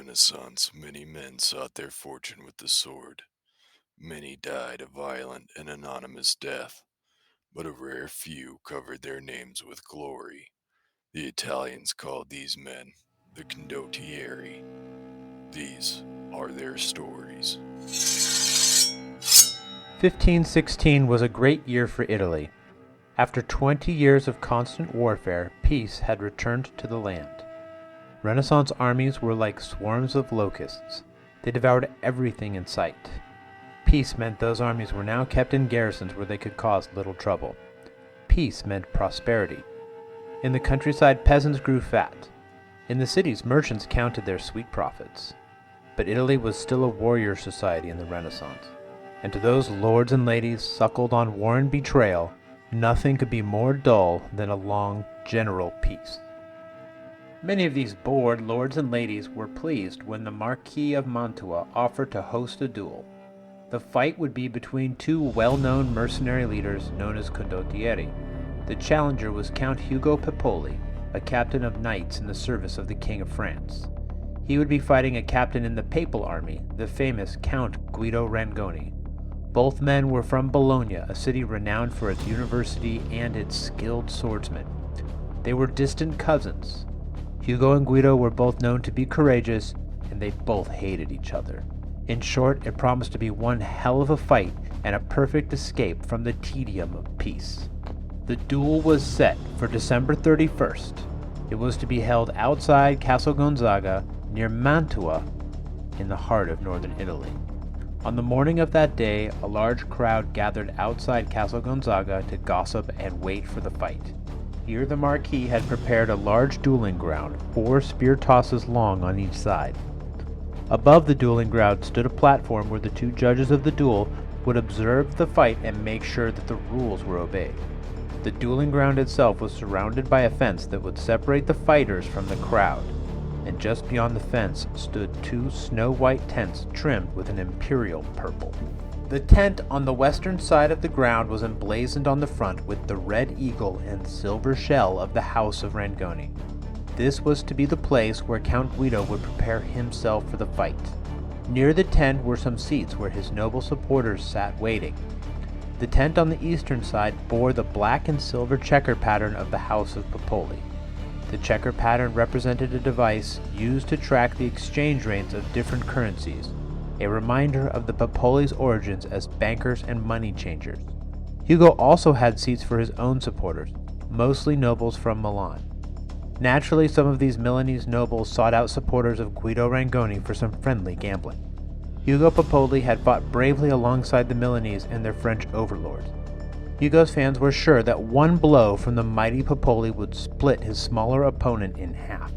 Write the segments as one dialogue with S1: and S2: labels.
S1: Renaissance, many men sought their fortune with the sword. Many died a violent and anonymous death, but a rare few covered their names with glory. The Italians called these men the condottieri. These are their stories.
S2: 1516 was a great year for Italy. After 20 years of constant warfare, peace had returned to the land. Renaissance armies were like swarms of locusts. They devoured everything in sight. Peace meant those armies were now kept in garrisons where they could cause little trouble. Peace meant prosperity. In the countryside, peasants grew fat. In the cities, merchants counted their sweet profits. But Italy was still a warrior society in the Renaissance, and to those lords and ladies suckled on war and betrayal, nothing could be more dull than a long general peace. Many of these bored lords and ladies were pleased when the Marquis of Mantua offered to host a duel. The fight would be between two well-known mercenary leaders known as condottieri. The challenger was Count Ugo Pepoli, a captain of knights in the service of the King of France. He would be fighting a captain in the Papal army, the famous Count Guido Rangoni. Both men were from Bologna, a city renowned for its university and its skilled swordsmen. They were distant cousins. Ugo and Guido were both known to be courageous, and they both hated each other. In short, it promised to be one hell of a fight and a perfect escape from the tedium of peace. The duel was set for December 31st. It was to be held outside Castle Gonzaga, near Mantua, in the heart of northern Italy. On the morning of that day, a large crowd gathered outside Castle Gonzaga to gossip and wait for the fight. Here the Marquis had prepared a large dueling ground, 4 spear tosses long on each side. Above the dueling ground stood a platform where the 2 judges of the duel would observe the fight and make sure that the rules were obeyed. The dueling ground itself was surrounded by a fence that would separate the fighters from the crowd, and just beyond the fence stood 2 snow-white tents trimmed with an imperial purple. The tent on the western side of the ground was emblazoned on the front with the red eagle and silver shell of the House of Rangoni. This was to be the place where Count Guido would prepare himself for the fight. Near the tent were some seats where his noble supporters sat waiting. The tent on the eastern side bore the black and silver checker pattern of the House of Pepoli. The checker pattern represented a device used to track the exchange rates of different currencies, a reminder of the Pepoli's origins as bankers and money changers. Ugo also had seats for his own supporters, mostly nobles from Milan. Naturally, some of these Milanese nobles sought out supporters of Guido Rangoni for some friendly gambling. Ugo Pepoli had fought bravely alongside the Milanese and their French overlords. Ugo's fans were sure that one blow from the mighty Pepoli would split his smaller opponent in half.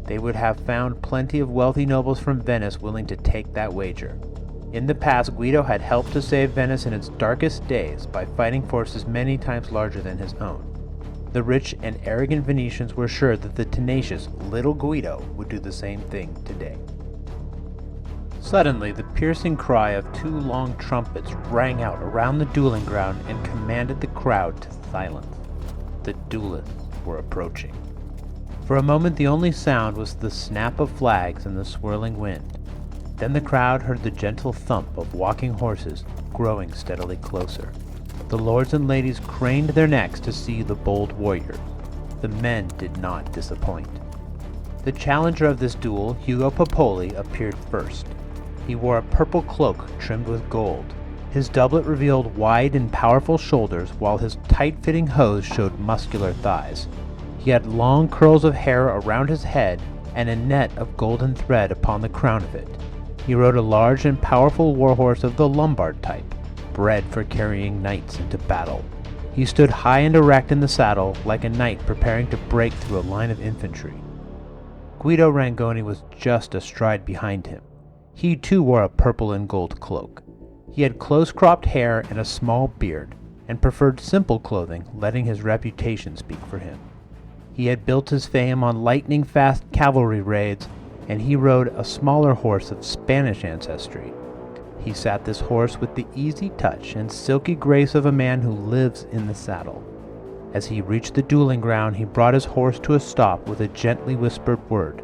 S2: They would have found plenty of wealthy nobles from Venice willing to take that wager. In the past, Guido had helped to save Venice in its darkest days by fighting forces many times larger than his own. The rich and arrogant Venetians were sure that the tenacious little Guido would do the same thing today. Suddenly, the piercing cry of 2 long trumpets rang out around the dueling ground and commanded the crowd to silence. The duelists were approaching. For a moment, the only sound was the snap of flags and the swirling wind. Then the crowd heard the gentle thump of walking horses growing steadily closer. The lords and ladies craned their necks to see the bold warriors. The men did not disappoint. The challenger of this duel, Ugo Pepoli, appeared first. He wore a purple cloak trimmed with gold. His doublet revealed wide and powerful shoulders, while his tight-fitting hose showed muscular thighs. He had long curls of hair around his head and a net of golden thread upon the crown of it. He rode a large and powerful warhorse of the Lombard type, bred for carrying knights into battle. He stood high and erect in the saddle, like a knight preparing to break through a line of infantry. Guido Rangoni was just astride behind him. He too wore a purple and gold cloak. He had close-cropped hair and a small beard, and preferred simple clothing, letting his reputation speak for him. He had built his fame on lightning-fast cavalry raids, and he rode a smaller horse of Spanish ancestry. He sat this horse with the easy touch and silky grace of a man who lives in the saddle. As he reached the dueling ground, he brought his horse to a stop with a gently whispered word.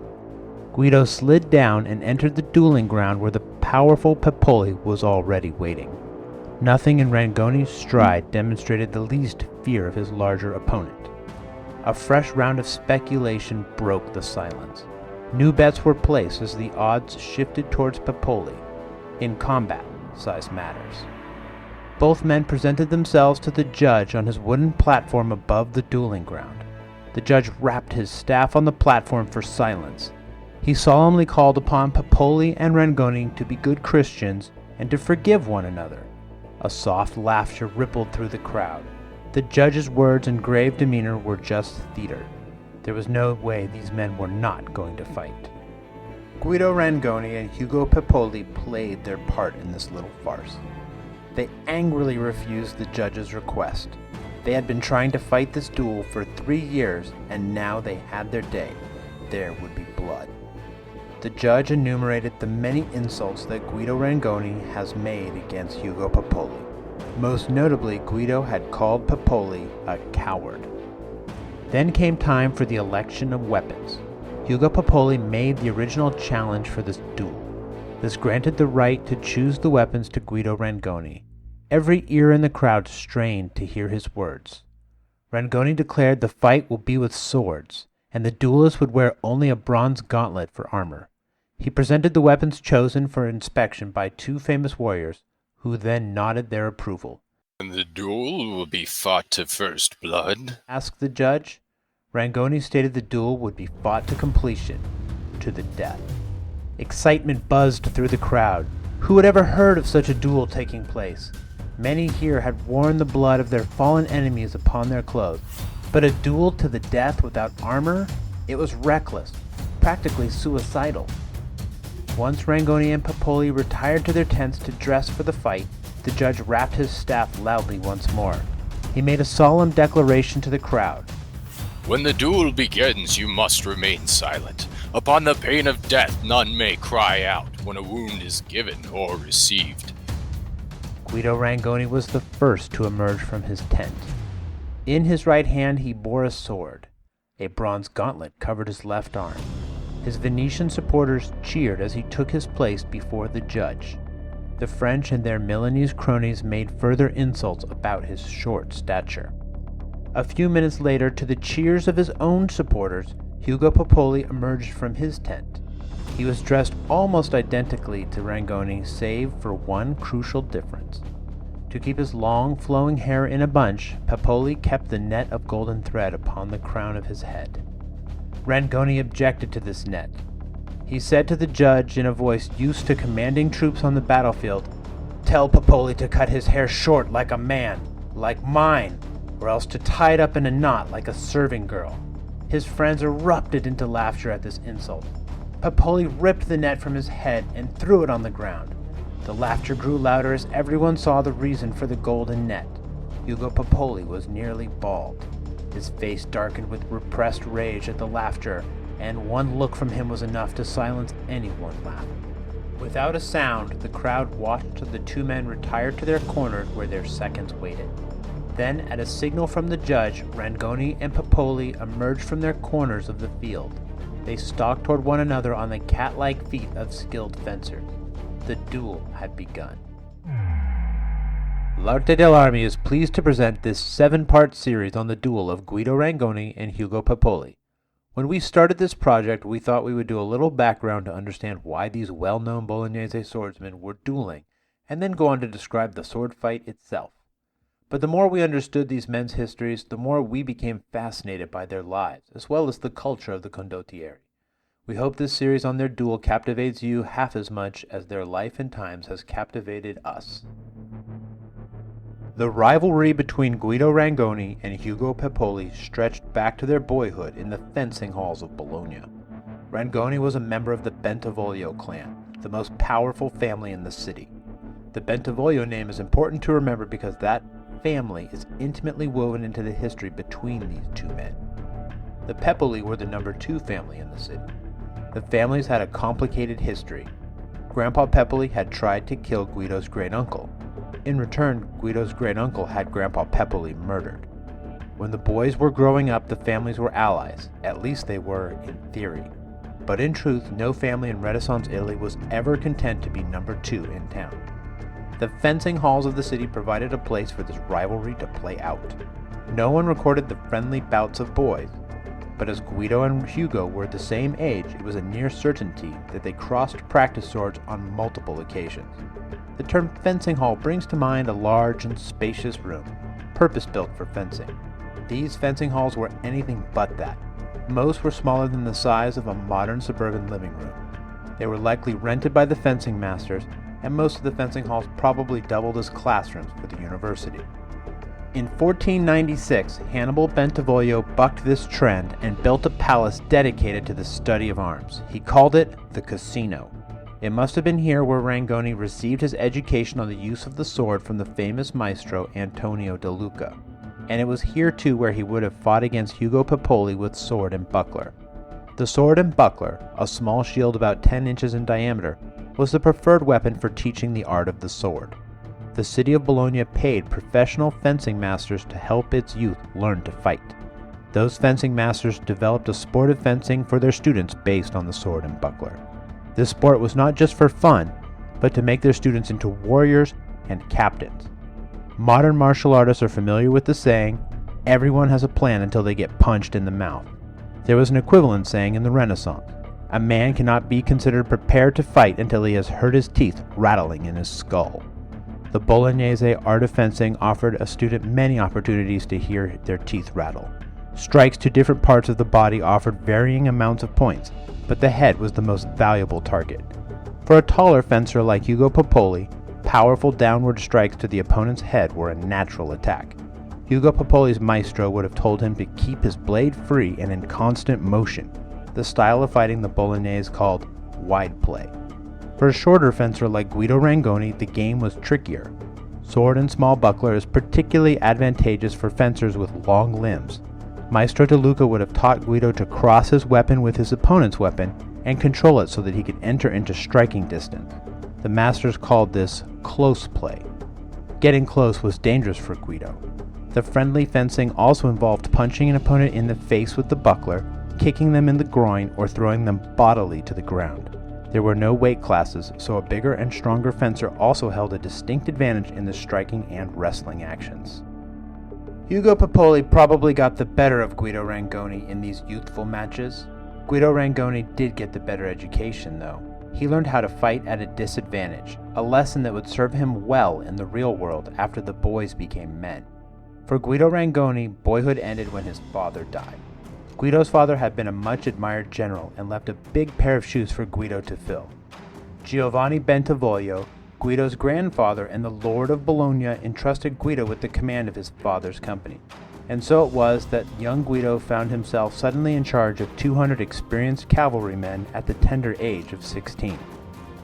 S2: Guido slid down and entered the dueling ground where the powerful Pepoli was already waiting. Nothing in Rangoni's stride demonstrated the least fear of his larger opponent. A fresh round of speculation broke the silence. New bets were placed as the odds shifted towards Pepoli. In combat, size matters. Both men presented themselves to the judge on his wooden platform above the dueling ground. The judge rapped his staff on the platform for silence. He solemnly called upon Pepoli and Rangoni to be good Christians and to forgive one another. A soft laughter rippled through the crowd. The judge's words and grave demeanor were just theater. There was no way these men were not going to fight. Guido Rangoni and Ugo Pepoli played their part in this little farce. They angrily refused the judge's request. They had been trying to fight this duel for 3 years, and now they had their day. There would be blood. The judge enumerated the many insults that Guido Rangoni has made against Ugo Pepoli. Most notably, Guido had called Pepoli a coward. Then came time for the election of weapons. Ugo Pepoli made the original challenge for this duel. This granted the right to choose the weapons to Guido Rangoni. Every ear in the crowd strained to hear his words. Rangoni declared the fight will be with swords, and the duelist would wear only a bronze gauntlet for armor. He presented the weapons chosen for inspection by 2 famous warriors, who then nodded their approval.
S1: "And the duel will be fought to first blood?"
S2: Asked the judge. Rangoni stated the duel would be fought to completion, to the death. Excitement buzzed through the crowd. Who had ever heard of such a duel taking place? Many here had worn the blood of their fallen enemies upon their clothes. But a duel to the death without armor? It was reckless, practically suicidal. Once Rangoni and Pepoli retired to their tents to dress for the fight, the judge rapped his staff loudly once more. He made a solemn declaration to the crowd.
S1: "When the duel begins, you must remain silent. Upon the pain of death, none may cry out when a wound is given or received."
S2: Guido Rangoni was the first to emerge from his tent. In his right hand he bore a sword. A bronze gauntlet covered his left arm. His Venetian supporters cheered as he took his place before the judge. The French and their Milanese cronies made further insults about his short stature. A few minutes later, to the cheers of his own supporters, Ugo Pepoli emerged from his tent. He was dressed almost identically to Rangoni, save for one crucial difference. To keep his long, flowing hair in a bunch, Pepoli kept the net of golden thread upon the crown of his head. Rangoni objected to this net. He said to the judge in a voice used to commanding troops on the battlefield, "Tell Pepoli to cut his hair short like a man, like mine, or else to tie it up in a knot like a serving girl." His friends erupted into laughter at this insult. Pepoli ripped the net from his head and threw it on the ground. The laughter grew louder as everyone saw the reason for the golden net. Ugo Pepoli was nearly bald. His face darkened with repressed rage at the laughter, and one look from him was enough to silence anyone laughing. Without a sound, the crowd watched the 2 men retire to their corners where their seconds waited. Then, at a signal from the judge, Rangoni and Pepoli emerged from their corners of the field. They stalked toward one another on the cat-like feet of skilled fencers. The duel had begun. L'Arte dell'Armi is pleased to present this 7-part series on the duel of Guido Rangoni and Ugo Pepoli. When we started this project, we thought we would do a little background to understand why these well-known Bolognese swordsmen were dueling, and then go on to describe the sword fight itself. But the more we understood these men's histories, the more we became fascinated by their lives, as well as the culture of the condottieri. We hope this series on their duel captivates you half as much as their life and times has captivated us. The rivalry between Guido Rangoni and Ugo Pepoli stretched back to their boyhood in the fencing halls of Bologna. Rangoni was a member of the Bentivoglio clan, the most powerful family in the city. The Bentivoglio name is important to remember because that family is intimately woven into the history between these 2 men. The Pepoli were the number 2 family in the city. The families had a complicated history. Grandpa Pepoli had tried to kill Guido's great-uncle. In return, Guido's great-uncle had Grandpa Pepoli murdered. When the boys were growing up, the families were allies. At least they were in theory. but in truth, no family in Renaissance Italy was ever content to be number 2 in town. The fencing halls of the city provided a place for this rivalry to play out. No one recorded the friendly bouts of boys, but as Guido and Hugo were the same age, it was a near certainty that they crossed practice swords on multiple occasions. The term fencing hall brings to mind a large and spacious room, purpose-built for fencing. These fencing halls were anything but that. Most were smaller than the size of a modern suburban living room. They were likely rented by the fencing masters, and most of the fencing halls probably doubled as classrooms for the university. In 1496, Hannibal Bentivoglio bucked this trend and built a palace dedicated to the study of arms. He called it the Casino. It must have been here where Rangoni received his education on the use of the sword from the famous Maestro Antonio de Luca. And it was here too where he would have fought against Ugo Pepoli with sword and buckler. The sword and buckler, a small shield about 10 inches in diameter, was the preferred weapon for teaching the art of the sword. The city of Bologna paid professional fencing masters to help its youth learn to fight. Those fencing masters developed a sport of fencing for their students based on the sword and buckler. This sport was not just for fun, but to make their students into warriors and captains. Modern martial artists are familiar with the saying, "Everyone has a plan until they get punched in the mouth." There was an equivalent saying in the Renaissance. A man cannot be considered prepared to fight until he has heard his teeth rattling in his skull. The Bolognese art of fencing offered a student many opportunities to hear their teeth rattle. Strikes to different parts of the body offered varying amounts of points, but the head was the most valuable target. For a taller fencer like Ugo Pepoli, powerful downward strikes to the opponent's head were a natural attack. Ugo Pepoli's maestro would have told him to keep his blade free and in constant motion, the style of fighting the Bolognese called wide play. For a shorter fencer like Guido Rangoni, the game was trickier. Sword and small buckler is particularly advantageous for fencers with long limbs. Maestro de Luca would have taught Guido to cross his weapon with his opponent's weapon and control it so that he could enter into striking distance. The masters called this close play. Getting close was dangerous for Guido. The friendly fencing also involved punching an opponent in the face with the buckler, kicking them in the groin, or throwing them bodily to the ground. There were no weight classes, so a bigger and stronger fencer also held a distinct advantage in the striking and wrestling actions. Ugo Pepoli probably got the better of Guido Rangoni in these youthful matches. Guido Rangoni did get the better education, though. He learned how to fight at a disadvantage, a lesson that would serve him well in the real world after the boys became men. For Guido Rangoni, boyhood ended when his father died. Guido's father had been a much-admired general and left a big pair of shoes for Guido to fill. Giovanni Bentivoglio, Guido's grandfather and the Lord of Bologna, entrusted Guido with the command of his father's company. And so it was that young Guido found himself suddenly in charge of 200 experienced cavalrymen at the tender age of 16.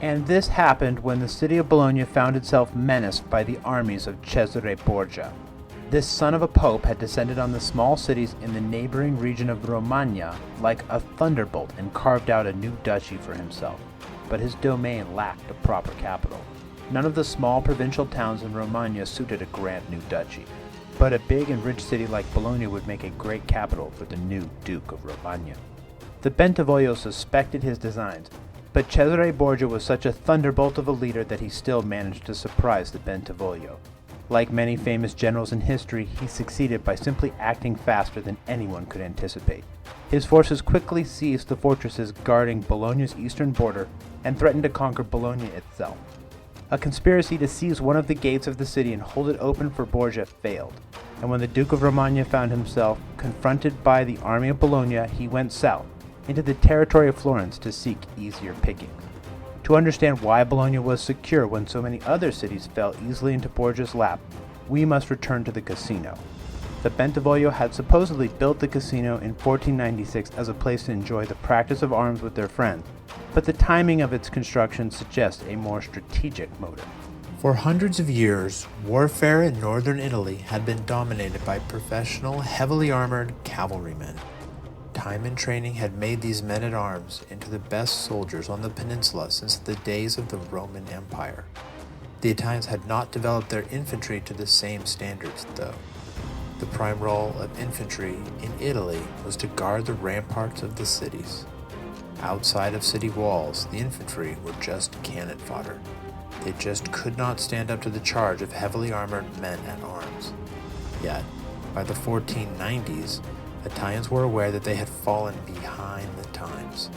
S2: And this happened when the city of Bologna found itself menaced by the armies of Cesare Borgia. This son of a pope had descended on the small cities in the neighboring region of Romagna like a thunderbolt and carved out a new duchy for himself. But his domain lacked a proper capital. None of the small provincial towns in Romagna suited a grand new duchy. But a big and rich city like Bologna would make a great capital for the new Duke of Romagna. The Bentivoglio suspected his designs, but Cesare Borgia was such a thunderbolt of a leader that he still managed to surprise the Bentivoglio. Like many famous generals in history, he succeeded by simply acting faster than anyone could anticipate. His forces quickly seized the fortresses guarding Bologna's eastern border and threatened to conquer Bologna itself. A conspiracy to seize one of the gates of the city and hold it open for Borgia failed, and when the Duke of Romagna found himself confronted by the army of Bologna, he went south, into the territory of Florence to seek easier pickings. To understand why Bologna was secure when so many other cities fell easily into Borgia's lap, we must return to the casino. The Bentivoglio had supposedly built the casino in 1496 as a place to enjoy the practice of arms with their friends, but the timing of its construction suggests a more strategic motive. For hundreds of years, warfare in northern Italy had been dominated by professional, heavily armored cavalrymen. Time and training had made these men-at-arms into the best soldiers on the peninsula since the days of the Roman Empire. The Italians had not developed their infantry to the same standards, though. The prime role of infantry in Italy was to guard the ramparts of the cities. Outside of city walls, the infantry were just cannon fodder. They just could not stand up to the charge of heavily armored men at arms. Yet, by the 1490s, Italians were aware that they had fallen behind the times.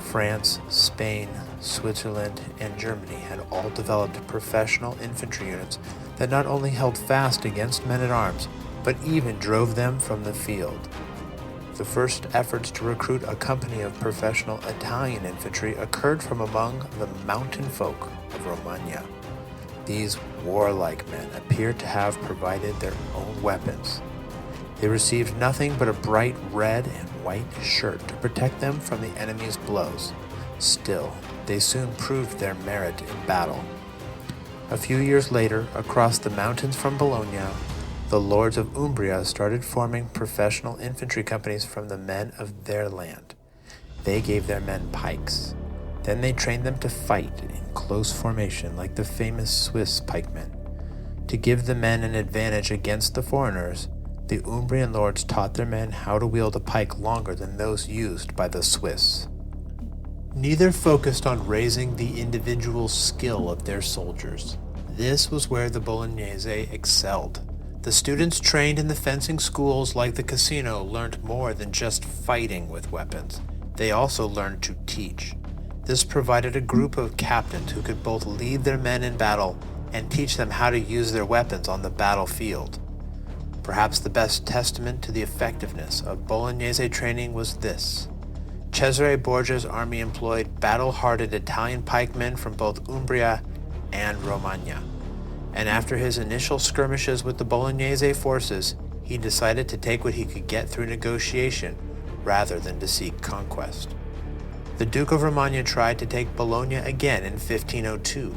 S2: France, Spain, Switzerland, and Germany had all developed professional infantry units that not only held fast against men-at-arms, but even drove them from the field. The first efforts to recruit a company of professional Italian infantry occurred from among the mountain folk of Romagna. These warlike men appear to have provided their own weapons. They received nothing but a bright red and white shirt to protect them from the enemy's blows. Still, they soon proved their merit in battle. A few years later, across the mountains from Bologna, the lords of Umbria started forming professional infantry companies from the men of their land. They gave their men pikes. Then they trained them to fight in close formation like the famous Swiss pikemen. To give the men an advantage against the foreigners, the Umbrian lords taught their men how to wield a pike longer than those used by the Swiss. Neither focused on raising the individual skill of their soldiers. This was where the Bolognese excelled. The students trained in the fencing schools like the casino learned more than just fighting with weapons. They also learned to teach. This provided a group of captains who could both lead their men in battle and teach them how to use their weapons on the battlefield. Perhaps the best testament to the effectiveness of Bolognese training was this. Cesare Borgia's army employed battle-hardened Italian pikemen from both Umbria and Romagna. And after his initial skirmishes with the Bolognese forces, he decided to take what he could get through negotiation rather than to seek conquest. The Duke of Romagna tried to take Bologna again in 1502.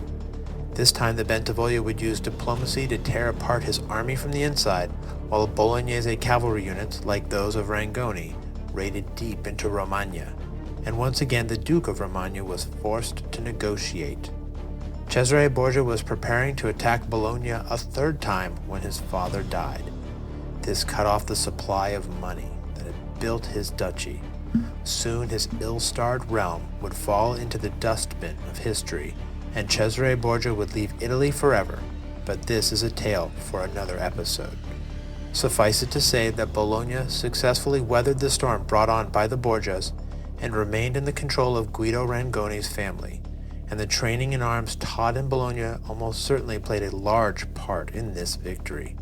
S2: This time the Bentivoglio would use diplomacy to tear apart his army from the inside, while Bolognese cavalry units, like those of Rangoni, raided deep into Romagna. And once again the Duke of Romagna was forced to negotiate. Cesare Borgia was preparing to attack Bologna a third time when his father died. This cut off the supply of money that had built his duchy. Soon his ill-starred realm would fall into the dustbin of history, and Cesare Borgia would leave Italy forever, but this is a tale for another episode. Suffice it to say that Bologna successfully weathered the storm brought on by the Borgias and remained in the control of Guido Rangoni's family, and the training in arms taught in Bologna almost certainly played a large part in this victory.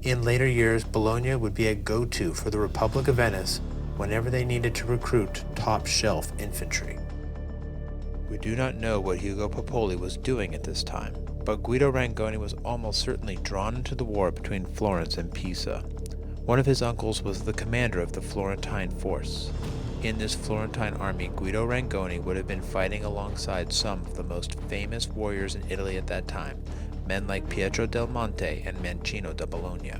S2: In later years, Bologna would be a go-to for the Republic of Venice whenever they needed to recruit top-shelf infantry. We do not know what Ugo Pepoli was doing at this time, but Guido Rangoni was almost certainly drawn into the war between Florence and Pisa. One of his uncles was the commander of the Florentine force. In this Florentine army, Guido Rangoni would have been fighting alongside some of the most famous warriors in Italy at that time, men like Pietro del Monte and Mancino da Bologna.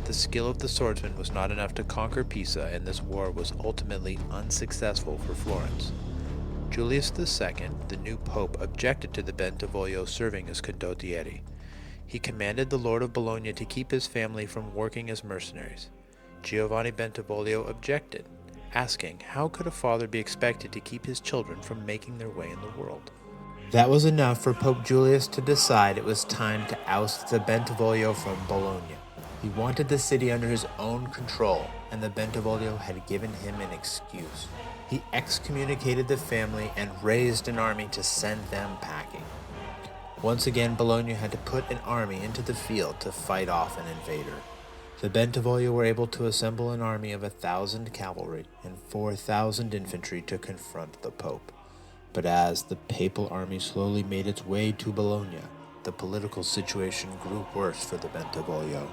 S2: The skill of the swordsman was not enough to conquer Pisa, and this war was ultimately unsuccessful for Florence. Julius II, the new pope, objected to the Bentivoglio serving as condottieri. He commanded the Lord of Bologna to keep his family from working as mercenaries. Giovanni Bentivoglio objected, asking how could a father be expected to keep his children from making their way in the world. That was enough for Pope Julius to decide it was time to oust the Bentivoglio from Bologna. He wanted the city under his own control, and the Bentivoglio had given him an excuse. He excommunicated the family and raised an army to send them packing. Once again, Bologna had to put an army into the field to fight off an invader. The Bentivoglio were able to assemble an army of 1,000 cavalry and 4,000 infantry to confront the Pope. But as the papal army slowly made its way to Bologna, the political situation grew worse for the Bentivoglio.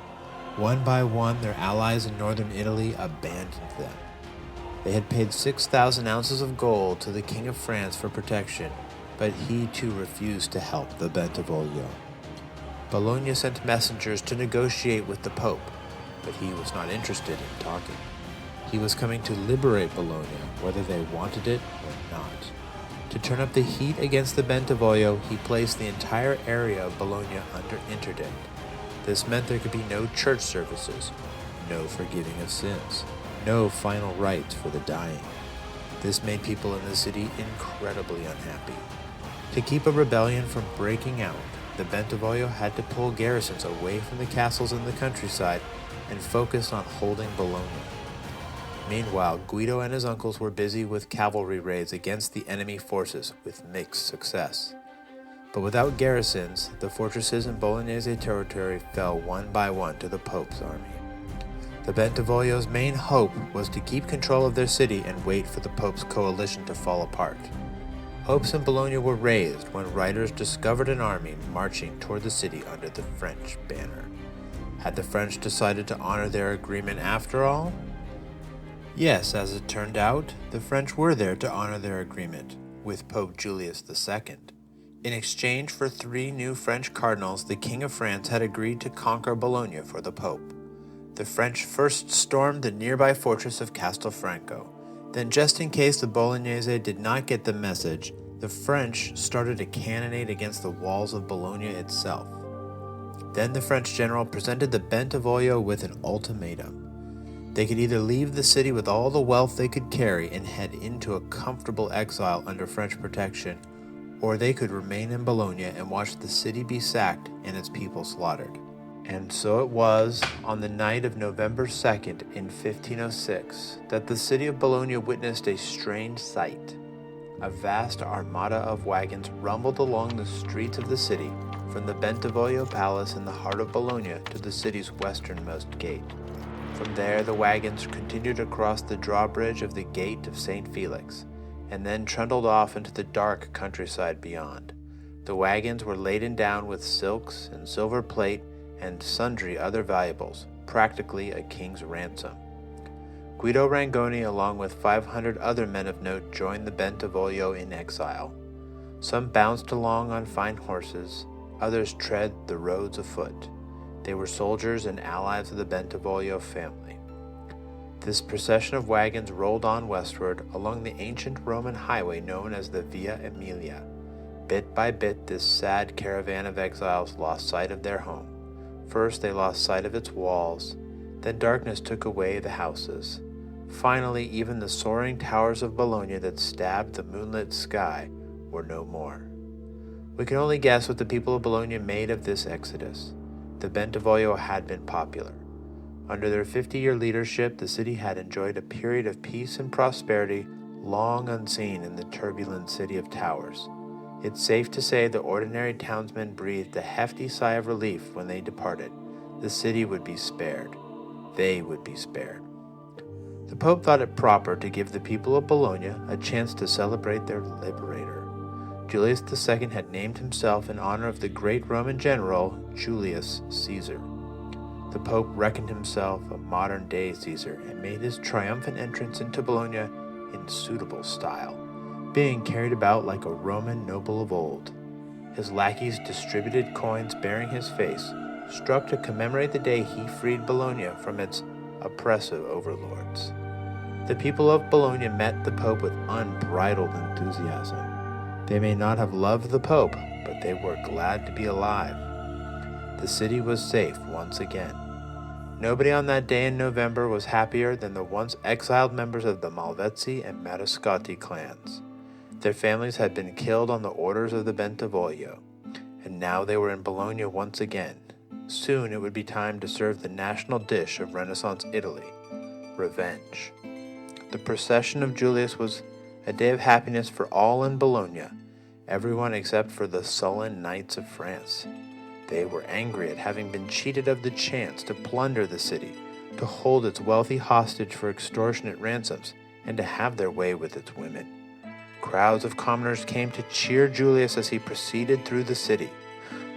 S2: One by one, their allies in northern Italy abandoned them. They had paid 6,000 ounces of gold to the King of France for protection, but he too refused to help the Bentivoglio. Bologna sent messengers to negotiate with the Pope, but he was not interested in talking. He was coming to liberate Bologna, whether they wanted it or not. To turn up the heat against the Bentivoglio, he placed the entire area of Bologna under interdict. This meant there could be no church services, no forgiving of sins, no final rites for the dying. This made people in the city incredibly unhappy. To keep a rebellion from breaking out, the Bentivoglio had to pull garrisons away from the castles in the countryside and focus on holding Bologna. Meanwhile, Guido and his uncles were busy with cavalry raids against the enemy forces with mixed success. But without garrisons, the fortresses in Bolognese territory fell one by one to the Pope's army. The Bentivoglio's main hope was to keep control of their city and wait for the Pope's coalition to fall apart. Hopes in Bologna were raised when riders discovered an army marching toward the city under the French banner. Had the French decided to honor their agreement after all? Yes, as it turned out, the French were there to honor their agreement with Pope Julius II. In exchange for 3 new French cardinals, the King of France had agreed to conquer Bologna for the Pope. The French first stormed the nearby fortress of Castelfranco. Then, just in case the Bolognese did not get the message, the French started a cannonade against the walls of Bologna itself. Then the French general presented the Bentivoglio with an ultimatum. They could either leave the city with all the wealth they could carry and head into a comfortable exile under French protection, or they could remain in Bologna and watch the city be sacked and its people slaughtered. And so it was, on the night of November 2nd in 1506, that the city of Bologna witnessed a strange sight. A vast armada of wagons rumbled along the streets of the city, from the Bentivoglio Palace in the heart of Bologna to the city's westernmost gate. From there, the wagons continued across the drawbridge of the Gate of St. Felix, and then trundled off into the dark countryside beyond. The wagons were laden down with silks and silver plate and sundry other valuables, practically a king's ransom. Guido Rangoni, along with 500 other men of note, joined the Bentivoglio in exile. Some bounced along on fine horses, others tread the roads afoot. They were soldiers and allies of the Bentivoglio family. This procession of wagons rolled on westward along the ancient Roman highway known as the Via Emilia. Bit by bit, this sad caravan of exiles lost sight of their home. First, they lost sight of its walls, then darkness took away the houses. Finally, even the soaring towers of Bologna that stabbed the moonlit sky were no more. We can only guess what the people of Bologna made of this exodus. The Bentivoglio had been popular. Under their 50-year leadership, the city had enjoyed a period of peace and prosperity long unseen in the turbulent city of towers. It's safe to say the ordinary townsmen breathed a hefty sigh of relief when they departed. The city would be spared. They would be spared. The Pope thought it proper to give the people of Bologna a chance to celebrate their liberator. Julius II had named himself in honor of the great Roman general Julius Caesar. The Pope reckoned himself a modern-day Caesar and made his triumphant entrance into Bologna in suitable style, being carried about like a Roman noble of old. His lackeys distributed coins bearing his face, struck to commemorate the day he freed Bologna from its oppressive overlords. The people of Bologna met the Pope with unbridled enthusiasm. They may not have loved the Pope, but they were glad to be alive. The city was safe once again. Nobody on that day in November was happier than the once exiled members of the Malvezzi and Marescotti clans. Their families had been killed on the orders of the Bentivoglio, and now they were in Bologna once again. Soon it would be time to serve the national dish of Renaissance Italy, revenge. The procession of Julius was a day of happiness for all in Bologna, everyone except for the sullen knights of France. They were angry at having been cheated of the chance to plunder the city, to hold its wealthy hostage for extortionate ransoms, and to have their way with its women. Crowds of commoners came to cheer Julius as he proceeded through the city.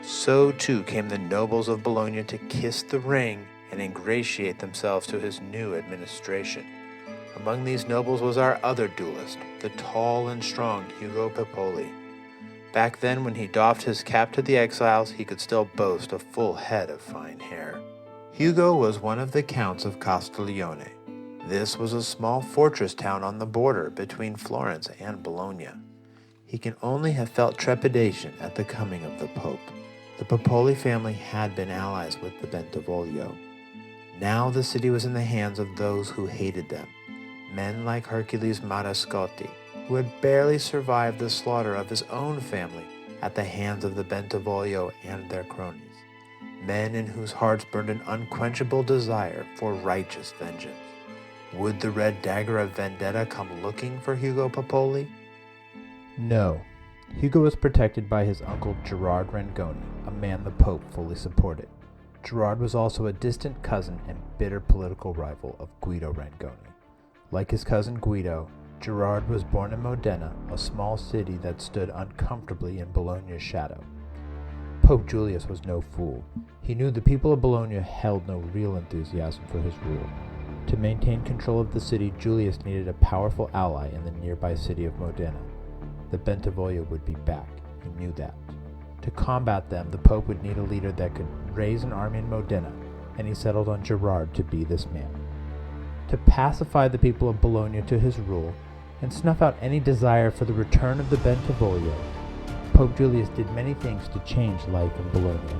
S2: So too came the nobles of Bologna to kiss the ring and ingratiate themselves to his new administration. Among these nobles was our other duelist, the tall and strong Ugo Pepoli. Back then, when he doffed his cap to the exiles, he could still boast a full head of fine hair. Ugo was one of the counts of Castiglione. This was a small fortress town on the border between Florence and Bologna. He can only have felt trepidation at the coming of the Pope. The Pepoli family had been allies with the Bentivoglio. Now the city was in the hands of those who hated them. men like Hercules Marescotti, who had barely survived the slaughter of his own family at the hands of the Bentivoglio and their cronies, men in whose hearts burned an unquenchable desire for righteous vengeance. Would the red dagger of vendetta come looking for Ugo Pepoli? No. Ugo was protected by his uncle Gerard Rangoni, a man the Pope fully supported. Gerard was also a distant cousin and bitter political rival of Guido Rangoni. Like his cousin Guido, Gerard was born in Modena, a small city that stood uncomfortably in Bologna's shadow. Pope Julius was no fool. He knew the people of Bologna held no real enthusiasm for his rule. To maintain control of the city, Julius needed a powerful ally in the nearby city of Modena. The Bentivoglio would be back. He knew that. To combat them, the Pope would need a leader that could raise an army in Modena, and he settled on Gerard to be this man. To pacify the people of Bologna to his rule, and snuff out any desire for the return of the Bentivoglio, Pope Julius did many things to change life in Bologna.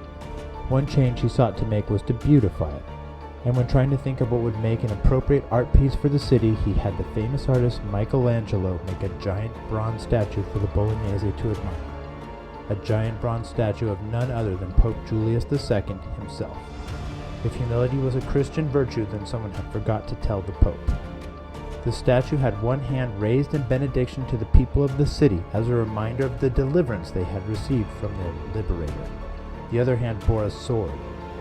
S2: One change he sought to make was to beautify it, and when trying to think of what would make an appropriate art piece for the city, he had the famous artist Michelangelo make a giant bronze statue for the Bolognese to admire. A giant bronze statue of none other than Pope Julius II himself. If humility was a Christian virtue, then someone had forgot to tell the Pope. The statue had one hand raised in benediction to the people of the city as a reminder of the deliverance they had received from their liberator. The other hand bore a sword,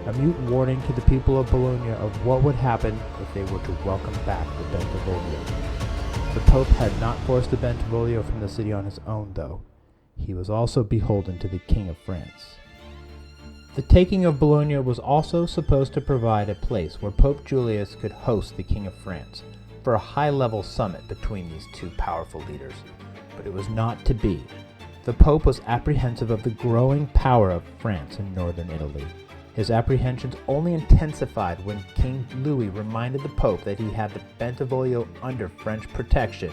S2: a mute warning to the people of Bologna of what would happen if they were to welcome back the Bentivoglio. The Pope had not forced the Bentivoglio from the city on his own, though. He was also beholden to the King of France. The taking of Bologna was also supposed to provide a place where Pope Julius could host the King of France for a high-level summit between these two powerful leaders, but it was not to be. The Pope was apprehensive of the growing power of France in northern Italy. His apprehensions only intensified when King Louis reminded the Pope that he had the Bentivoglio under French protection,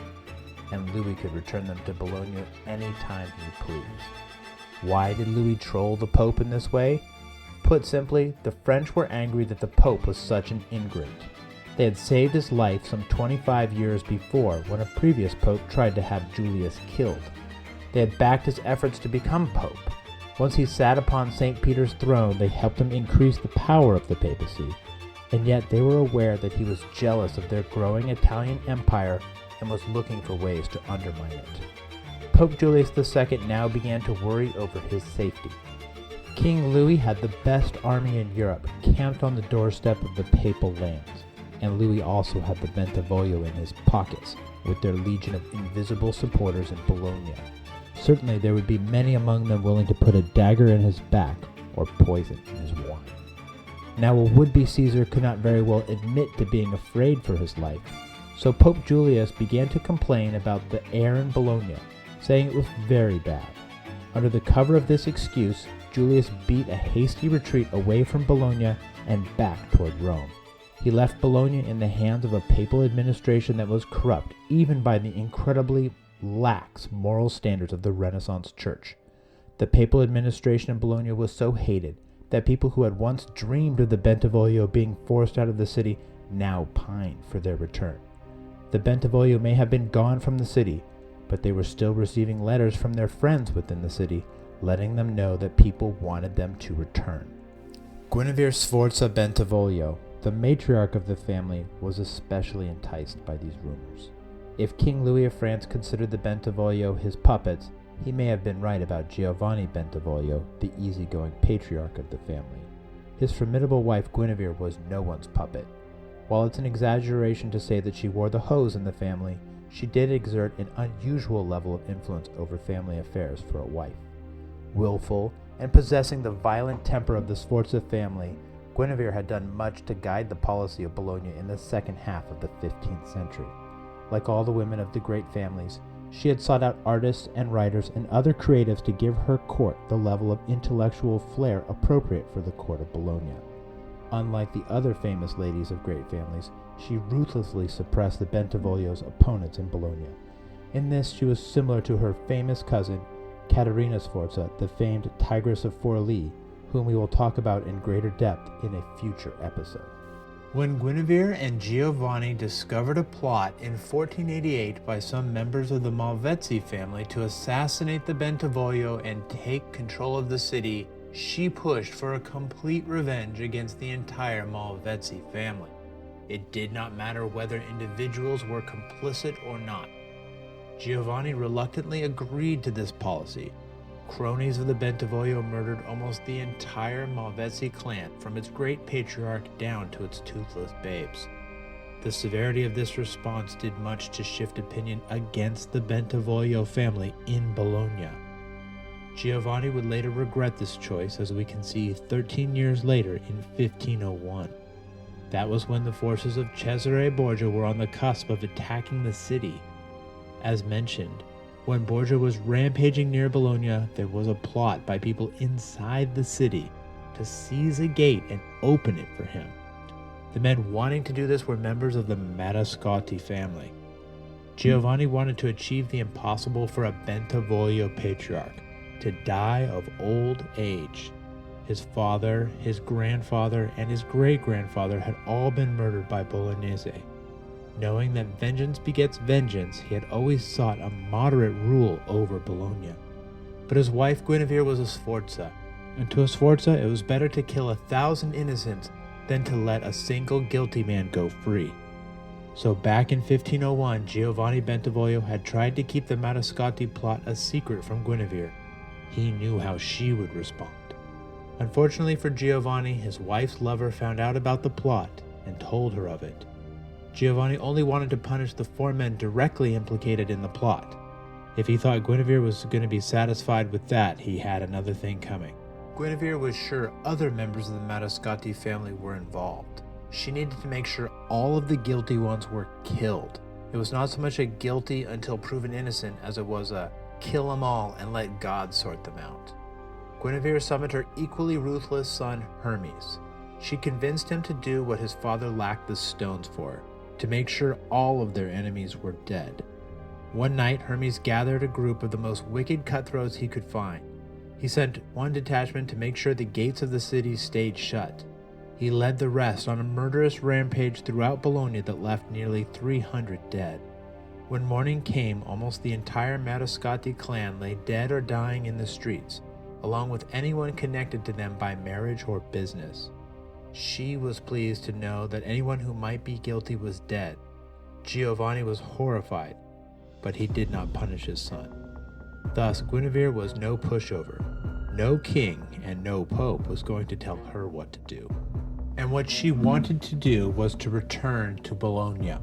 S2: and Louis could return them to Bologna any time he pleased. Why did Louis troll the Pope in this way? Put simply, the French were angry that the Pope was such an ingrate. They had saved his life some 25 years before when a previous Pope tried to have Julius killed. They had backed his efforts to become Pope. Once he sat upon St. Peter's throne, they helped him increase the power of the papacy, and yet they were aware that he was jealous of their growing Italian empire and was looking for ways to undermine it. Pope Julius II now began to worry over his safety. King Louis had the best army in Europe camped on the doorstep of the papal lands, and Louis also had the Bentivoglio in his pockets with their legion of invisible supporters in Bologna. Certainly there would be many among them willing to put a dagger in his back or poison in his wine. Now a would-be Caesar could not very well admit to being afraid for his life, so Pope Julius began to complain about the air in Bologna, saying it was very bad. Under the cover of this excuse, Julius beat a hasty retreat away from Bologna and back toward Rome. He left Bologna in the hands of a papal administration that was corrupt even by the incredibly lax moral standards of the Renaissance Church. The papal administration in Bologna was so hated that people who had once dreamed of the Bentivoglio being forced out of the city now pined for their return. The Bentivoglio may have been gone from the city, but they were still receiving letters from their friends within the city, letting them know that people wanted them to return. Guinevere Sforza Bentivoglio, the matriarch of the family, was especially enticed by these rumors. If King Louis of France considered the Bentivoglio his puppets, he may have been right about Giovanni Bentivoglio, the easygoing patriarch of the family. His formidable wife Guinevere was no one's puppet. While it's an exaggeration to say that she wore the hose in the family, she did exert an unusual level of influence over family affairs for a wife. Willful and possessing the violent temper of the Sforza family, Guinevere had done much to guide the policy of Bologna in the second half of the 15th century. Like all the women of the great families, she had sought out artists and writers and other creatives to give her court the level of intellectual flair appropriate for the court of Bologna. Unlike the other famous ladies of great families, she ruthlessly suppressed the Bentivoglio's opponents in Bologna. In this, she was similar to her famous cousin, Caterina Sforza, the famed Tigress of Forlì, whom we will talk about in greater depth in a future episode. When Guinevere and Giovanni discovered a plot in 1488 by some members of the Malvezzi family to assassinate the Bentivoglio and take control of the city, she pushed for a complete revenge against the entire Malvezzi family. It did not matter whether individuals were complicit or not. Giovanni reluctantly agreed to this policy. Cronies of the Bentivoglio murdered almost the entire Malvezzi clan, from its great patriarch down to its toothless babes. The severity of this response did much to shift opinion against the Bentivoglio family in Bologna. Giovanni would later regret this choice, as we can see 13 years later in 1501. That was when the forces of Cesare Borgia were on the cusp of attacking the city. As mentioned, when Borgia was rampaging near Bologna, there was a plot by people inside the city to seize a gate and open it for him. The men wanting to do this were members of the Mattescotti family. Giovanni wanted to achieve the impossible for a Bentivoglio patriarch, to die of old age. His father, his grandfather, and his great-grandfather had all been murdered by Bolognese. Knowing that vengeance begets vengeance, he had always sought a moderate rule over Bologna. But his wife Guinevere was a Sforza, and to a Sforza it was better to kill 1,000 innocents than to let a single guilty man go free. So back in 1501, Giovanni Bentivoglio had tried to keep the Mattescotti plot a secret from Guinevere. He knew how she would respond. Unfortunately for Giovanni, his wife's lover found out about the plot and told her of it. Giovanni only wanted to punish the 4 men directly implicated in the plot. If he thought Guinevere was going to be satisfied with that, he had another thing coming. Guinevere was sure other members of the Mattescotti family were involved. She needed to make sure all of the guilty ones were killed. It was not so much a guilty until proven innocent as it was a kill them all and let God sort them out. Guinevere summoned her equally ruthless son Hermes. She convinced him to do what his father lacked the stones for, to make sure all of their enemies were dead. One night, Hermes gathered a group of the most wicked cutthroats he could find. He sent one detachment to make sure the gates of the city stayed shut. He led the rest on a murderous rampage throughout Bologna that left nearly 300 dead. When morning came, almost the entire Mattescotti clan lay dead or dying in the streets, along with anyone connected to them by marriage or business. She was pleased to know that anyone who might be guilty was dead. Giovanni was horrified, but he did not punish his son. Thus, Guinevere was no pushover. No king and no pope was going to tell her what to do. And what she wanted to do was to return to Bologna.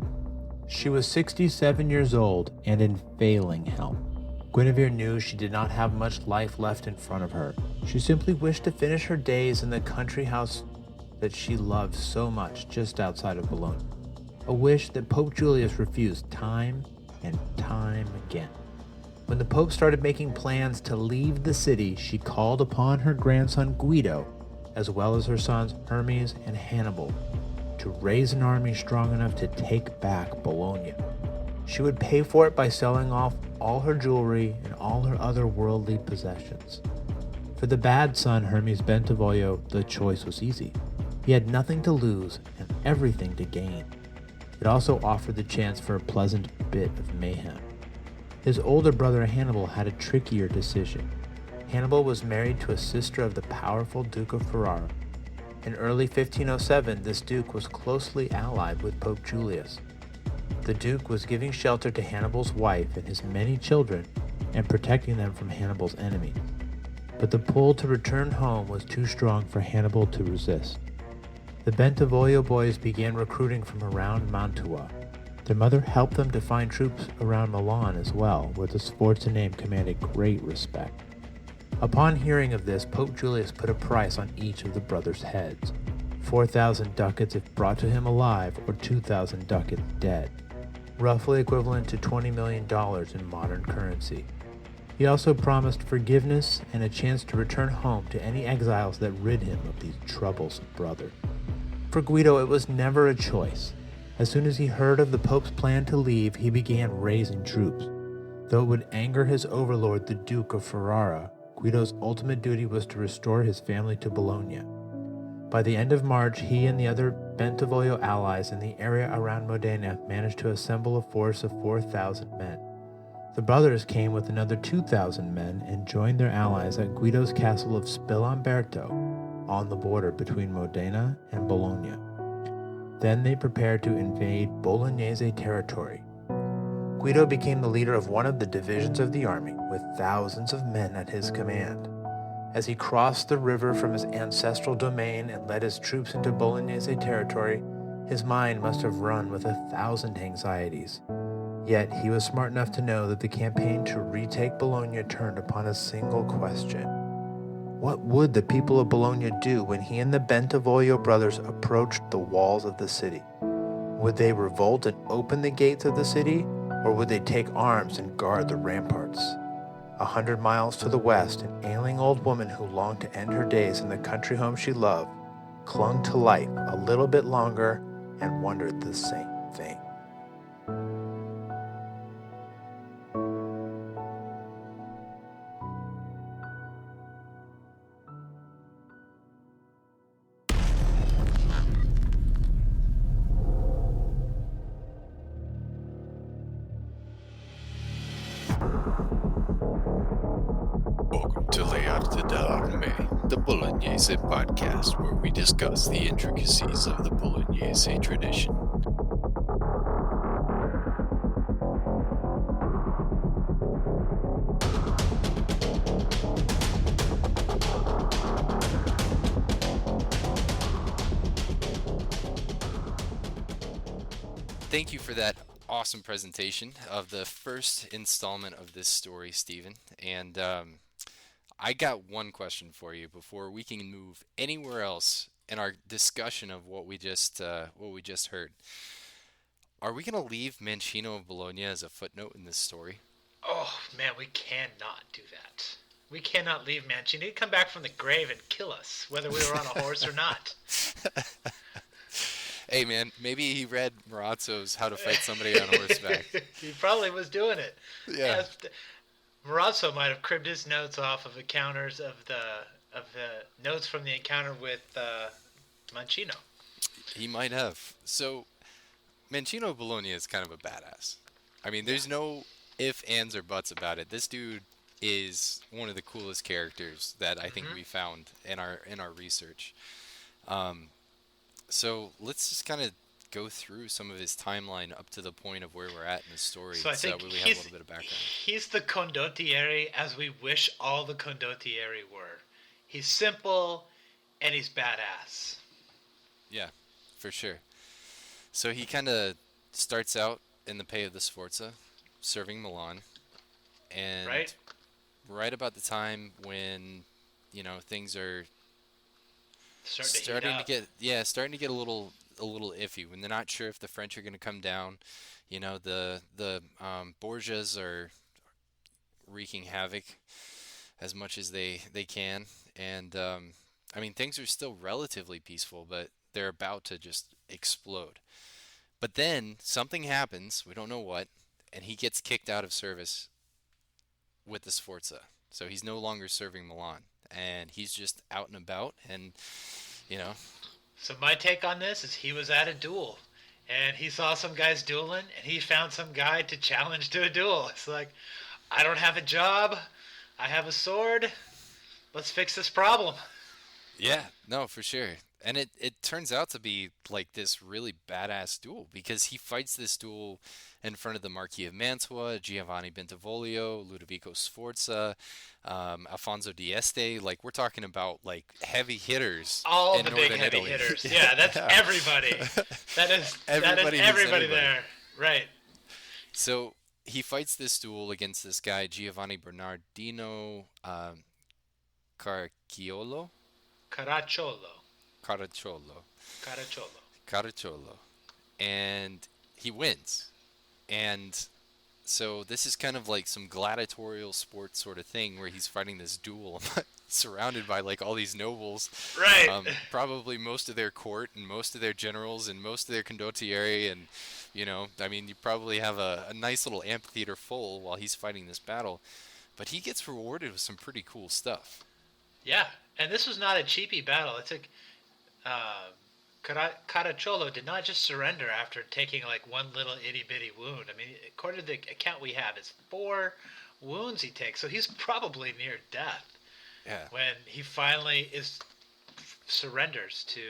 S2: She was 67 years old and in failing health. Guinevere knew she did not have much life left in front of her. She simply wished to finish her days in the country house that she loved so much just outside of Bologna, a wish that Pope Julius refused time and time again. When the Pope started making plans to leave the city, she called upon her grandson Guido, as well as her sons Hermes and Hannibal, to raise an army strong enough to take back Bologna. She would pay for it by selling off all her jewelry and all her other worldly possessions. For the bad son Hermes Bentivoglio, the choice was easy. He had nothing to lose and everything to gain. It also offered the chance for a pleasant bit of mayhem. His older brother Hannibal had a trickier decision. Hannibal was married to a sister of the powerful Duke of Ferrara. In early 1507, this duke was closely allied with Pope Julius. The duke was giving shelter to Hannibal's wife and his many children and protecting them from Hannibal's enemies. But the pull to return home was too strong for Hannibal to resist. The Bentivoglio boys began recruiting from around Mantua. Their mother helped them to find troops around Milan as well, where the Sforza name commanded great respect. Upon hearing of this, Pope Julius put a price on each of the brothers' heads: 4,000 ducats if brought to him alive, or 2,000 ducats dead, roughly equivalent to $20 million in modern currency. He also promised forgiveness and a chance to return home to any exiles that rid him of these troublesome brothers. For Guido, it was never a choice. As soon as he heard of the Pope's plan to leave, he began raising troops. Though it would anger his overlord, the Duke of Ferrara, Guido's ultimate duty was to restore his family to Bologna. By the end of March, he and the other Bentivoglio allies in the area around Modena managed to assemble a force of 4,000 men. The brothers came with another 2,000 men and joined their allies at Guido's castle of Spillamberto on the border between Modena and Bologna. Then they prepared to invade Bolognese territory. Guido became the leader of one of the divisions of the army with thousands of men at his command. As he crossed the river from his ancestral domain and led his troops into Bolognese territory, his mind must have run with 1,000 anxieties. Yet he was smart enough to know that the campaign to retake Bologna turned upon a single question. What would the people of Bologna do when he and the Bentivoglio brothers approached the walls of the city? Would they revolt and open the gates of the city, or would they take arms and guard the ramparts? 100 miles to the west, an ailing old woman who longed to end her days in the country home she loved clung to life a little bit longer and wondered the same thing.
S1: Welcome to Le Arte dell'Arme, the Bolognese podcast, where we discuss the intricacies of the Bolognese tradition.
S3: Thank you for that awesome presentation of the first installment of this story, Stephen. And I got one question for you before we can move anywhere else in our discussion of what we just heard. Are we going to leave Mancino of Bologna as a footnote in this story?
S4: Oh, man, we cannot do that. We cannot leave Mancino. He'd come back from the grave and kill us, whether we were on a horse or not.
S3: Hey, man, maybe he read Marazzo's How to Fight Somebody on Horseback.
S4: He probably was doing it.
S3: Yeah.
S4: Marazzo might have cribbed his notes off of encounters of the notes from the encounter with Mancino.
S3: He might have. So, Mancino of Bologna is kind of a badass. I mean, there's no ifs, ands, or buts about it. This dude is one of the coolest characters that I think we found in our research. So let's just kind of go through some of his timeline up to the point of where we're at in the story,
S4: So I think
S3: that way we have a little bit of background.
S4: He's the condottieri as we wish all the condottieri were. He's simple and he's badass.
S3: Yeah, for sure. So he kind of starts out in the pay of the Sforza, serving Milan, and right about the time when things are starting to get a little iffy, when they're not sure if the French are going to come down. The Borgias are wreaking havoc as much as they can, and I mean, things are still relatively peaceful, but they're about to just explode. But then something happens, we don't know what, and he gets kicked out of service with the Sforza. So he's no longer serving Milan, and he's just out and about, and
S4: So my take on this is he was at a duel, and he saw some guys dueling, and he found some guy to challenge to a duel. It's like, I don't have a job, I have a sword, let's fix this problem.
S3: Yeah, no, for sure. And it turns out to be like this really badass duel, because he fights this duel in front of the Marquis of Mantua, Giovanni Bentivoglio, Ludovico Sforza, Alfonso d'Este. Like, we're talking about like heavy hitters.
S4: All
S3: in
S4: the
S3: Northern
S4: big heavy
S3: Italy.
S4: hitters. Yeah, that's everybody. That is everybody there. Right.
S3: So he fights this duel against this guy, Giovanni Bernardino Caracciolo. Caracciolo. And he wins. And so this is kind of like some gladiatorial sport sort of thing where he's fighting this duel surrounded by like all these nobles.
S4: Right.
S3: Probably most of their court and most of their generals and most of their condottieri, and I mean, you probably have a nice little amphitheater full while he's fighting this battle. But he gets rewarded with some pretty cool stuff.
S4: Yeah, and this was not a cheapy battle. It took um, Caracciolo did not just surrender after taking like one little itty bitty wound. I mean, according to the account we have, it's 4 wounds he takes, so he's probably near death
S3: Yeah.
S4: when he finally surrenders to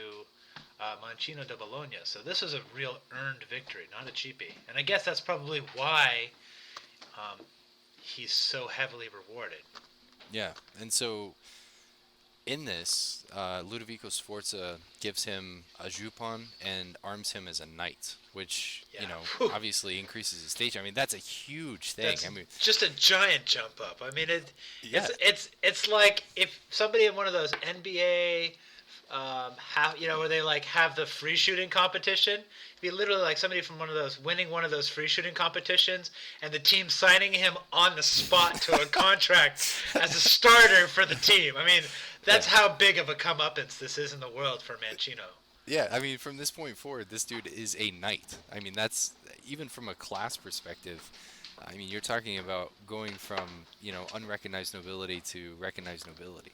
S4: Mancino da Bologna. So this is a real earned victory, not a cheapie. And I guess that's probably why he's so heavily rewarded.
S3: Yeah. And so in this, Ludovico Sforza gives him a jupon and arms him as a knight, which,
S4: Yeah.
S3: obviously increases his station. I mean, that's a huge thing.
S4: That's
S3: I mean,
S4: just a giant jump up. I mean,
S3: yeah.
S4: it's like if somebody in one of those NBA where they like have the free shooting competition. Be literally like somebody from one of those winning one of those free shooting competitions, and the team signing him on the spot to a contract as a starter for the team. I mean, that's how big of a comeuppance this is in the world for Mancino.
S3: Yeah, I mean, from this point forward, this dude is a knight. I mean, that's even from a class perspective. I mean, you're talking about going from, unrecognized nobility to recognized nobility.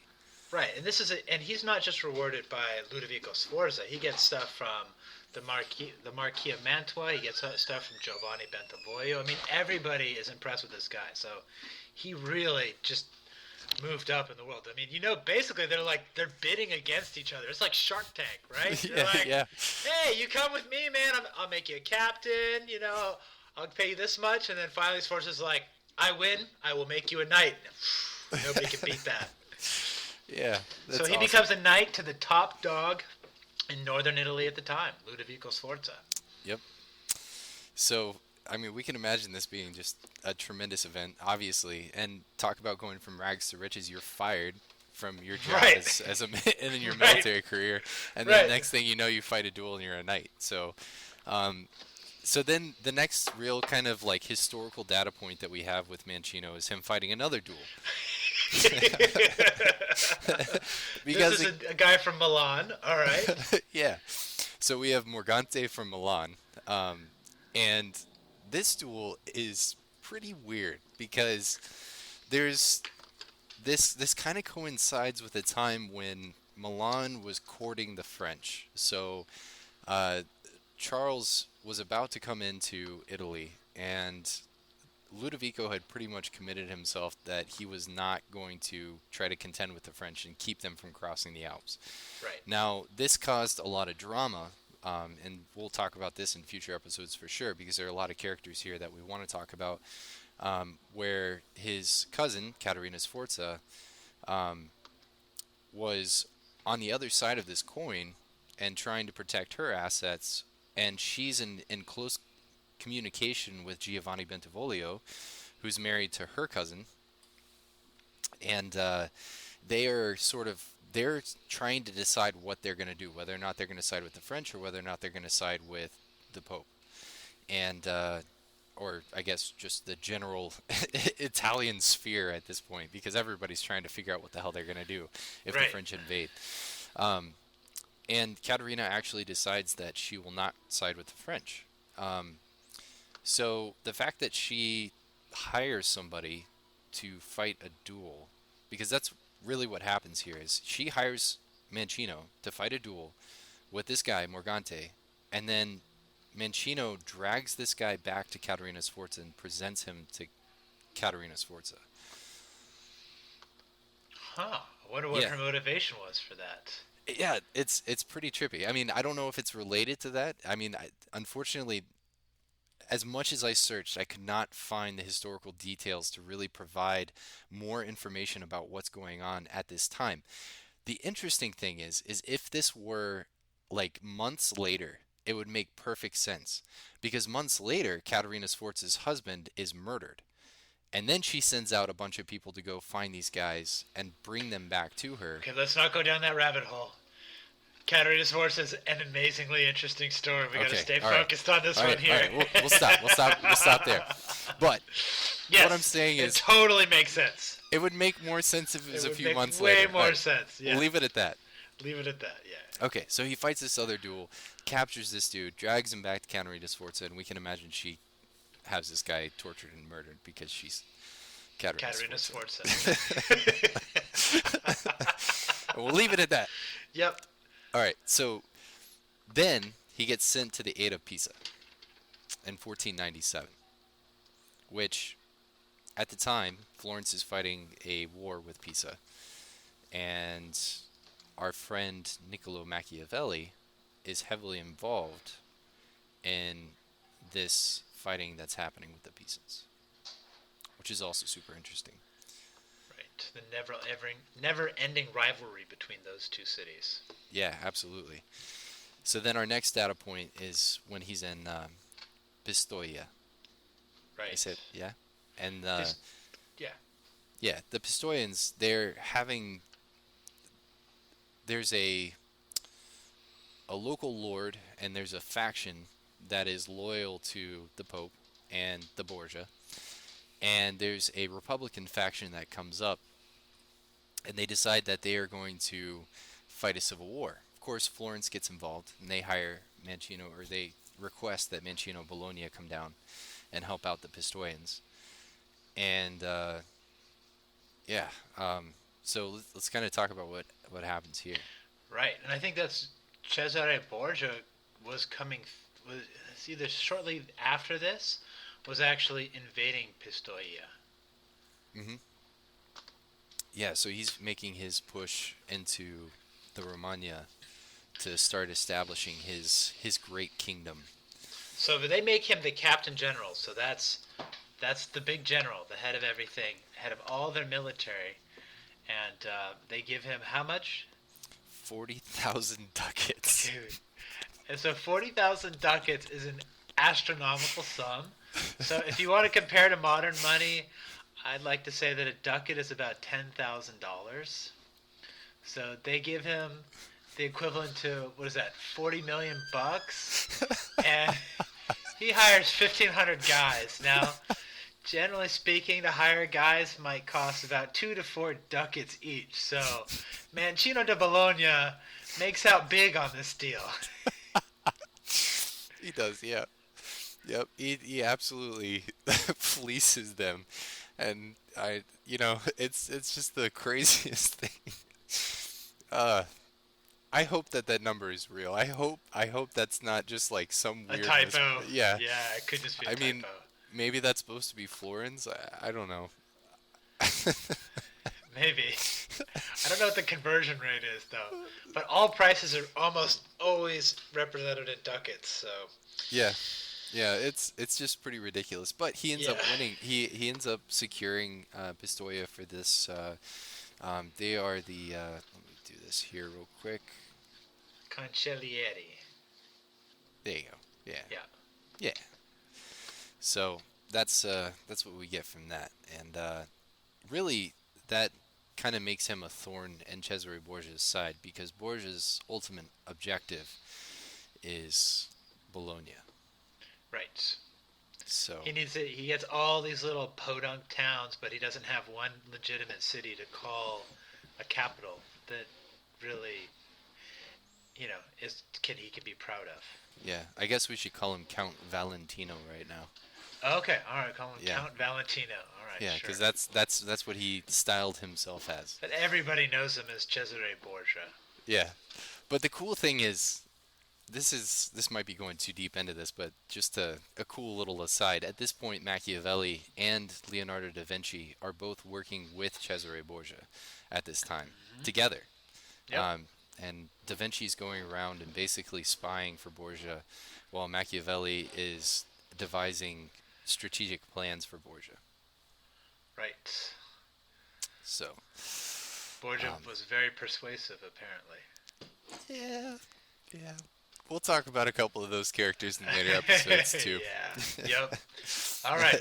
S4: Right, and and he's not just rewarded by Ludovico Sforza. He gets stuff from the Marquis of Mantua. He gets stuff from Giovanni Bentivoglio. I mean, everybody is impressed with this guy. So he really just moved up in the world. I mean, basically they're bidding against each other. It's like Shark Tank, right? They're like,
S3: Yeah.
S4: hey, you come with me, man. I'll make you a captain. I'll pay you this much. And then finally Sforza's like, I win. I will make you a knight. Nobody can beat that.
S3: Yeah.
S4: So he becomes a knight to the top dog in northern Italy at the time, Ludovico Sforza.
S3: Yep. So, I mean, we can imagine this being just a tremendous event, obviously, and talk about going from rags to riches. You're fired from your job as and in your military career, and then the next thing you know, you fight a duel and you're a knight. So, so then the next real kind of like historical data point that we have with Mancino is him fighting another duel.
S4: Because this is a guy from Milan, all right.
S3: Yeah. So we have Morgante from Milan, and this duel is pretty weird because there's this kind of coincides with a time when Milan was courting the French. So Charles was about to come into Italy, and Ludovico had pretty much committed himself that he was not going to try to contend with the French and keep them from crossing the Alps.
S4: Right.
S3: Now, this caused a lot of drama, and we'll talk about this in future episodes for sure, because there are a lot of characters here that we want to talk about, where his cousin, Caterina Sforza, was on the other side of this coin and trying to protect her assets, and she's in close communication with Giovanni Bentivoglio, who's married to her cousin, and they're trying to decide what they're going to do, whether or not they're going to side with the French or whether or not they're going to side with the Pope, and or I guess just the general Italian sphere at this point, because everybody's trying to figure out what the hell they're going to do if the French invade. And Caterina actually decides that she will not side with the French. So the fact that she hires somebody to fight a duel, because that's really what happens here, is she hires Mancino to fight a duel with this guy, Morgante, and then Mancino drags this guy back to Caterina Sforza and presents him to Caterina Sforza.
S4: Huh. I wonder what her motivation was for that.
S3: Yeah, it's pretty trippy. I mean, I don't know if it's related to that. I mean, unfortunately, as much as I searched, I could not find the historical details to really provide more information about what's going on at this time. The interesting thing is if this were like months later, it would make perfect sense, because months later, Caterina Sforza's husband is murdered. And then she sends out a bunch of people to go find these guys and bring them back to her.
S4: Okay, let's not go down that rabbit hole. Caterina Sforza is an amazingly interesting story. We got to stay focused on this one here.
S3: All right. We'll stop. We'll stop there. But
S4: yes,
S3: what I'm saying is,
S4: it totally makes sense.
S3: It would make more sense if it was a few months
S4: later.
S3: Way
S4: more sense. Yeah.
S3: We'll leave it at that.
S4: Leave it at that. Yeah.
S3: Okay, so he fights this other duel, captures this dude, drags him back to Caterina Sforza, and we can imagine she has this guy tortured and murdered because she's Caterina Sforza. We'll leave it at that.
S4: Yep.
S3: All right, so then he gets sent to the aid of Pisa in 1497, which at the time Florence is fighting a war with Pisa, and our friend Niccolo Machiavelli is heavily involved in this fighting that's happening with the Pisans, which is also super interesting.
S4: Right. The never-ending rivalry between those two cities.
S3: Yeah, absolutely. So then our next data point is when he's in Pistoia. I
S4: Right.
S3: said, yeah? And
S4: Just, yeah.
S3: yeah, the Pistoians, there's a local lord and there's a faction that is loyal to the Pope and the Borgia. And there's a Republican faction that comes up and they decide that they are going to fight a civil war. Of course, Florence gets involved and they hire Mancino, or they request that Mancino Bologna come down and help out the Pistoians. And yeah, so let's kind of talk about what happens here.
S4: Right. And I think that's Cesare Borgia was coming, was either shortly after this, was actually invading Pistoia.
S3: hmm Yeah, so he's making his push into the Romagna to start establishing his great kingdom.
S4: So they make him the captain general. So that's the big general, the head of everything, head of all their military, and they give him how much?
S3: 40,000 ducats.
S4: Dude. And so 40,000 ducats is an astronomical sum. So if you want to compare to modern money, I'd like to say that a ducat is about $10,000. So they give him the equivalent to, what is that, 40 million bucks, and he hires 1,500 guys. Now, generally speaking, to hire guys might cost about 2 to 4 ducats each. So Mancino da Bologna makes out big on this deal.
S3: He does, yeah. Yep, he absolutely fleeces them, and it's just the craziest thing. Uh, I hope that number is real. I hope that's not just like some
S4: A
S3: weird
S4: typo.
S3: yeah.
S4: Yeah, it could just be a
S3: I mean,
S4: typo.
S3: maybe that's supposed to be Florence. I don't know.
S4: Maybe. I don't know what the conversion rate is, though. But all prices are almost always represented in ducats, so...
S3: Yeah. Yeah, it's just pretty ridiculous. But he ends up
S4: Yeah.
S3: winning. He ends up securing Pistoia for this. They are the. Let me do this here real quick.
S4: Cancellieri.
S3: There you go. Yeah.
S4: Yeah.
S3: Yeah. So that's what we get from that, and really that kind of makes him a thorn in Cesare Borgia's side because Borgia's ultimate objective is Bologna.
S4: Right.
S3: So
S4: He gets all these little podunk towns, but he doesn't have one legitimate city to call a capital that really, he can be proud of.
S3: yeah, I guess we should call him Count Valentino right now.
S4: Okay, all right, call him
S3: Yeah.
S4: Count Valentino. All right,
S3: Yeah,
S4: sure.
S3: because that's what he styled himself as.
S4: But everybody knows him as Cesare Borgia.
S3: Yeah, but the cool thing is, this might be going too deep into this, but just a cool little aside. At this point, Machiavelli and Leonardo da Vinci are both working with Cesare Borgia at this time together.
S4: Yep.
S3: And da Vinci's going around and basically spying for Borgia, while Machiavelli is devising strategic plans for Borgia.
S4: Right.
S3: So,
S4: Borgia was very persuasive, apparently.
S3: yeah, yeah. We'll talk about a couple of those characters in later episodes too.
S4: Yeah. Yep. All right.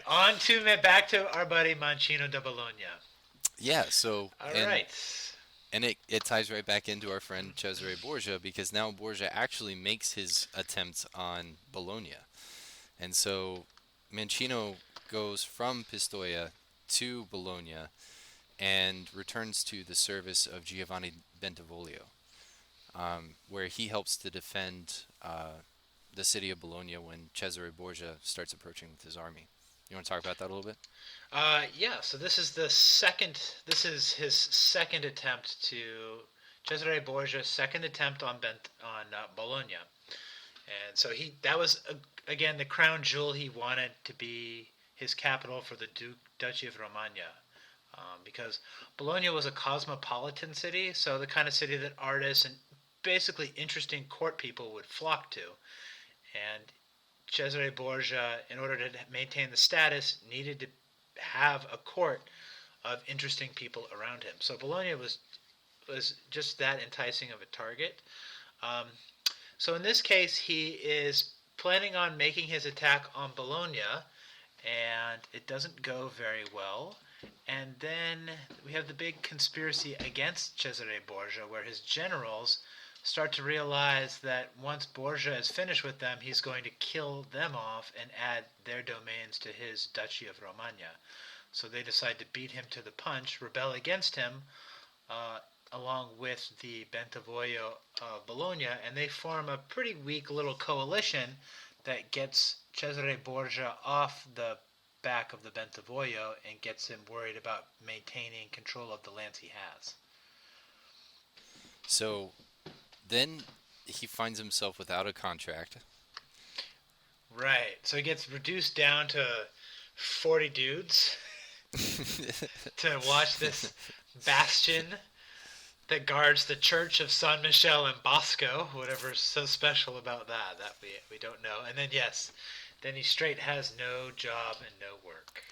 S4: Back to our buddy Mancino da Bologna.
S3: Yeah. So.
S4: All right.
S3: And it ties right back into our friend Cesare Borgia because now Borgia actually makes his attempt on Bologna. And so Mancino goes from Pistoia to Bologna and returns to the service of Giovanni Bentivoglio, where he helps to defend the city of Bologna when Cesare Borgia starts approaching with his army. You want to talk about that a little bit?
S4: Yeah. So this is his second attempt to Cesare Borgia's second attempt on Bologna, and so that was again the crown jewel he wanted to be his capital for the Duchy of Romagna, because Bologna was a cosmopolitan city, so the kind of city that artists and basically interesting court people would flock to, and Cesare Borgia, in order to maintain the status, needed to have a court of interesting people around him. So Bologna was just that enticing of a target. Um, so in this case, he is planning on making his attack on Bologna, and it doesn't go very well. And then we have the big conspiracy against Cesare Borgia, where his generals start to realize that once Borgia is finished with them, he's going to kill them off and add their domains to his Duchy of Romagna. So they decide to beat him to the punch, rebel against him, along with the Bentivoglio of Bologna, and they form a pretty weak little coalition that gets Cesare Borgia off the back of the Bentivoglio and gets him worried about maintaining control of the lands he has.
S3: So then he finds himself without a contract.
S4: Right. So he gets reduced down to 40 dudes to watch this bastion that guards the church of San Michele in Bosco, whatever's so special about that we don't know. And then, yes, then he straight has no job and no work.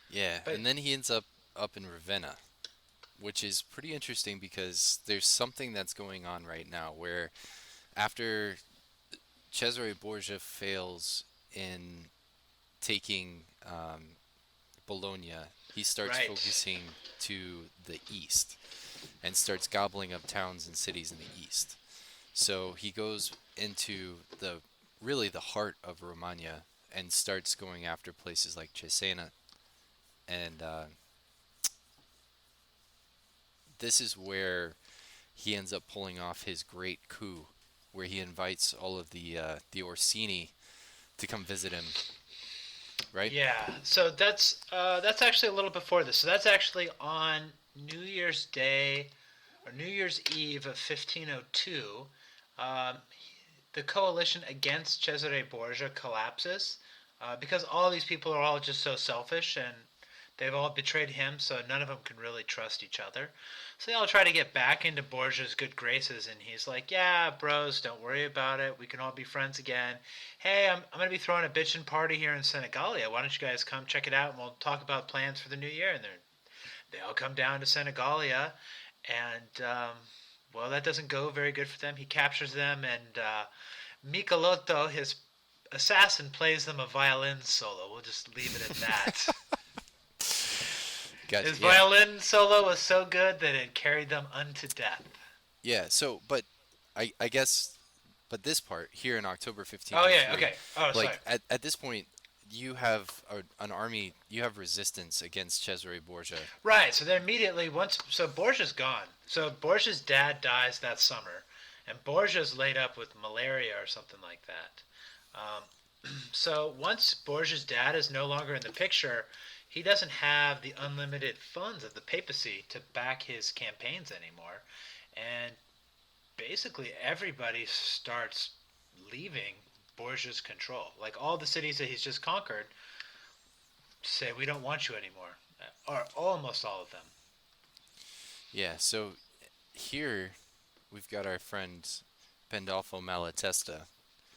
S3: Yeah, and then he ends up in Ravenna, which is pretty interesting because there's something that's going on right now where after Cesare Borgia fails in taking Bologna, he starts focusing to the east and starts gobbling up towns and cities in the east. So he goes into the heart of Romagna and starts going after places like Cesena, and this is where he ends up pulling off his great coup, where he invites all of the Orsini to come visit him. Right?
S4: Yeah. So that's actually a little before this. So that's actually on New Year's Day or New Year's Eve of 1502. The coalition against Cesare Borgia collapses because all these people are all just so selfish and they've all betrayed him, so none of them can really trust each other. So they all try to get back into Borgia's good graces, and he's like, yeah, bros, don't worry about it. We can all be friends again. Hey, I'm going to be throwing a bitchin' party here in Senegalia. Why don't you guys come check it out, and we'll talk about plans for the new year. And they all come down to Senegalia, and, well, that doesn't go very good for them. He captures them, and Michelotto, his assassin, plays them a violin solo. We'll just leave it at that. His violin solo was so good that it carried them unto death.
S3: Yeah, so, but I guess, but this part, here in October 15th.
S4: Oh, yeah, okay. Oh,
S3: like,
S4: sorry.
S3: at this point, you have an army, you have resistance against Cesare Borgia.
S4: Right, so then immediately, so Borgia's gone. So Borgia's dad dies that summer, and Borgia's laid up with malaria or something like that. So once Borgia's dad is no longer in the picture, he doesn't have the unlimited funds of the papacy to back his campaigns anymore. And basically everybody starts leaving Borgia's control. Like all the cities that he's just conquered say, we don't want you anymore. Or almost all of them.
S3: Yeah, so here we've got our friend Pandolfo Malatesta.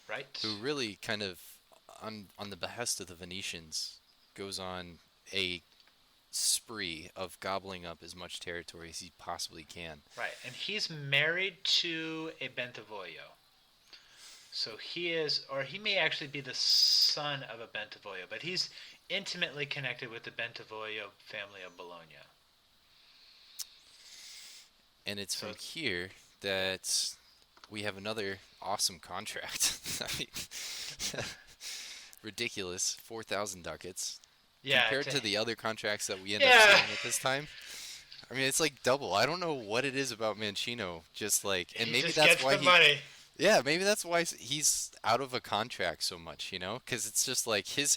S4: Right.
S3: Who really kind of, on the behest of the Venetians, goes on a spree of gobbling up as much territory as he possibly can.
S4: Right, and he's married to a Bentivoglio. So he is, or he may actually be the son of a Bentivoglio, but he's intimately connected with the Bentivoglio family of Bologna.
S3: And it's from here that we have another awesome contract. I mean, ridiculous, 4,000 ducats.
S4: Yeah,
S3: compared to the other contracts that we end up seeing at this time. I mean, it's like double. I don't know what it is about Mancino. Just like, and maybe that's why
S4: money.
S3: Yeah, maybe that's why he's out of a contract so much, you know? Because it's just like he's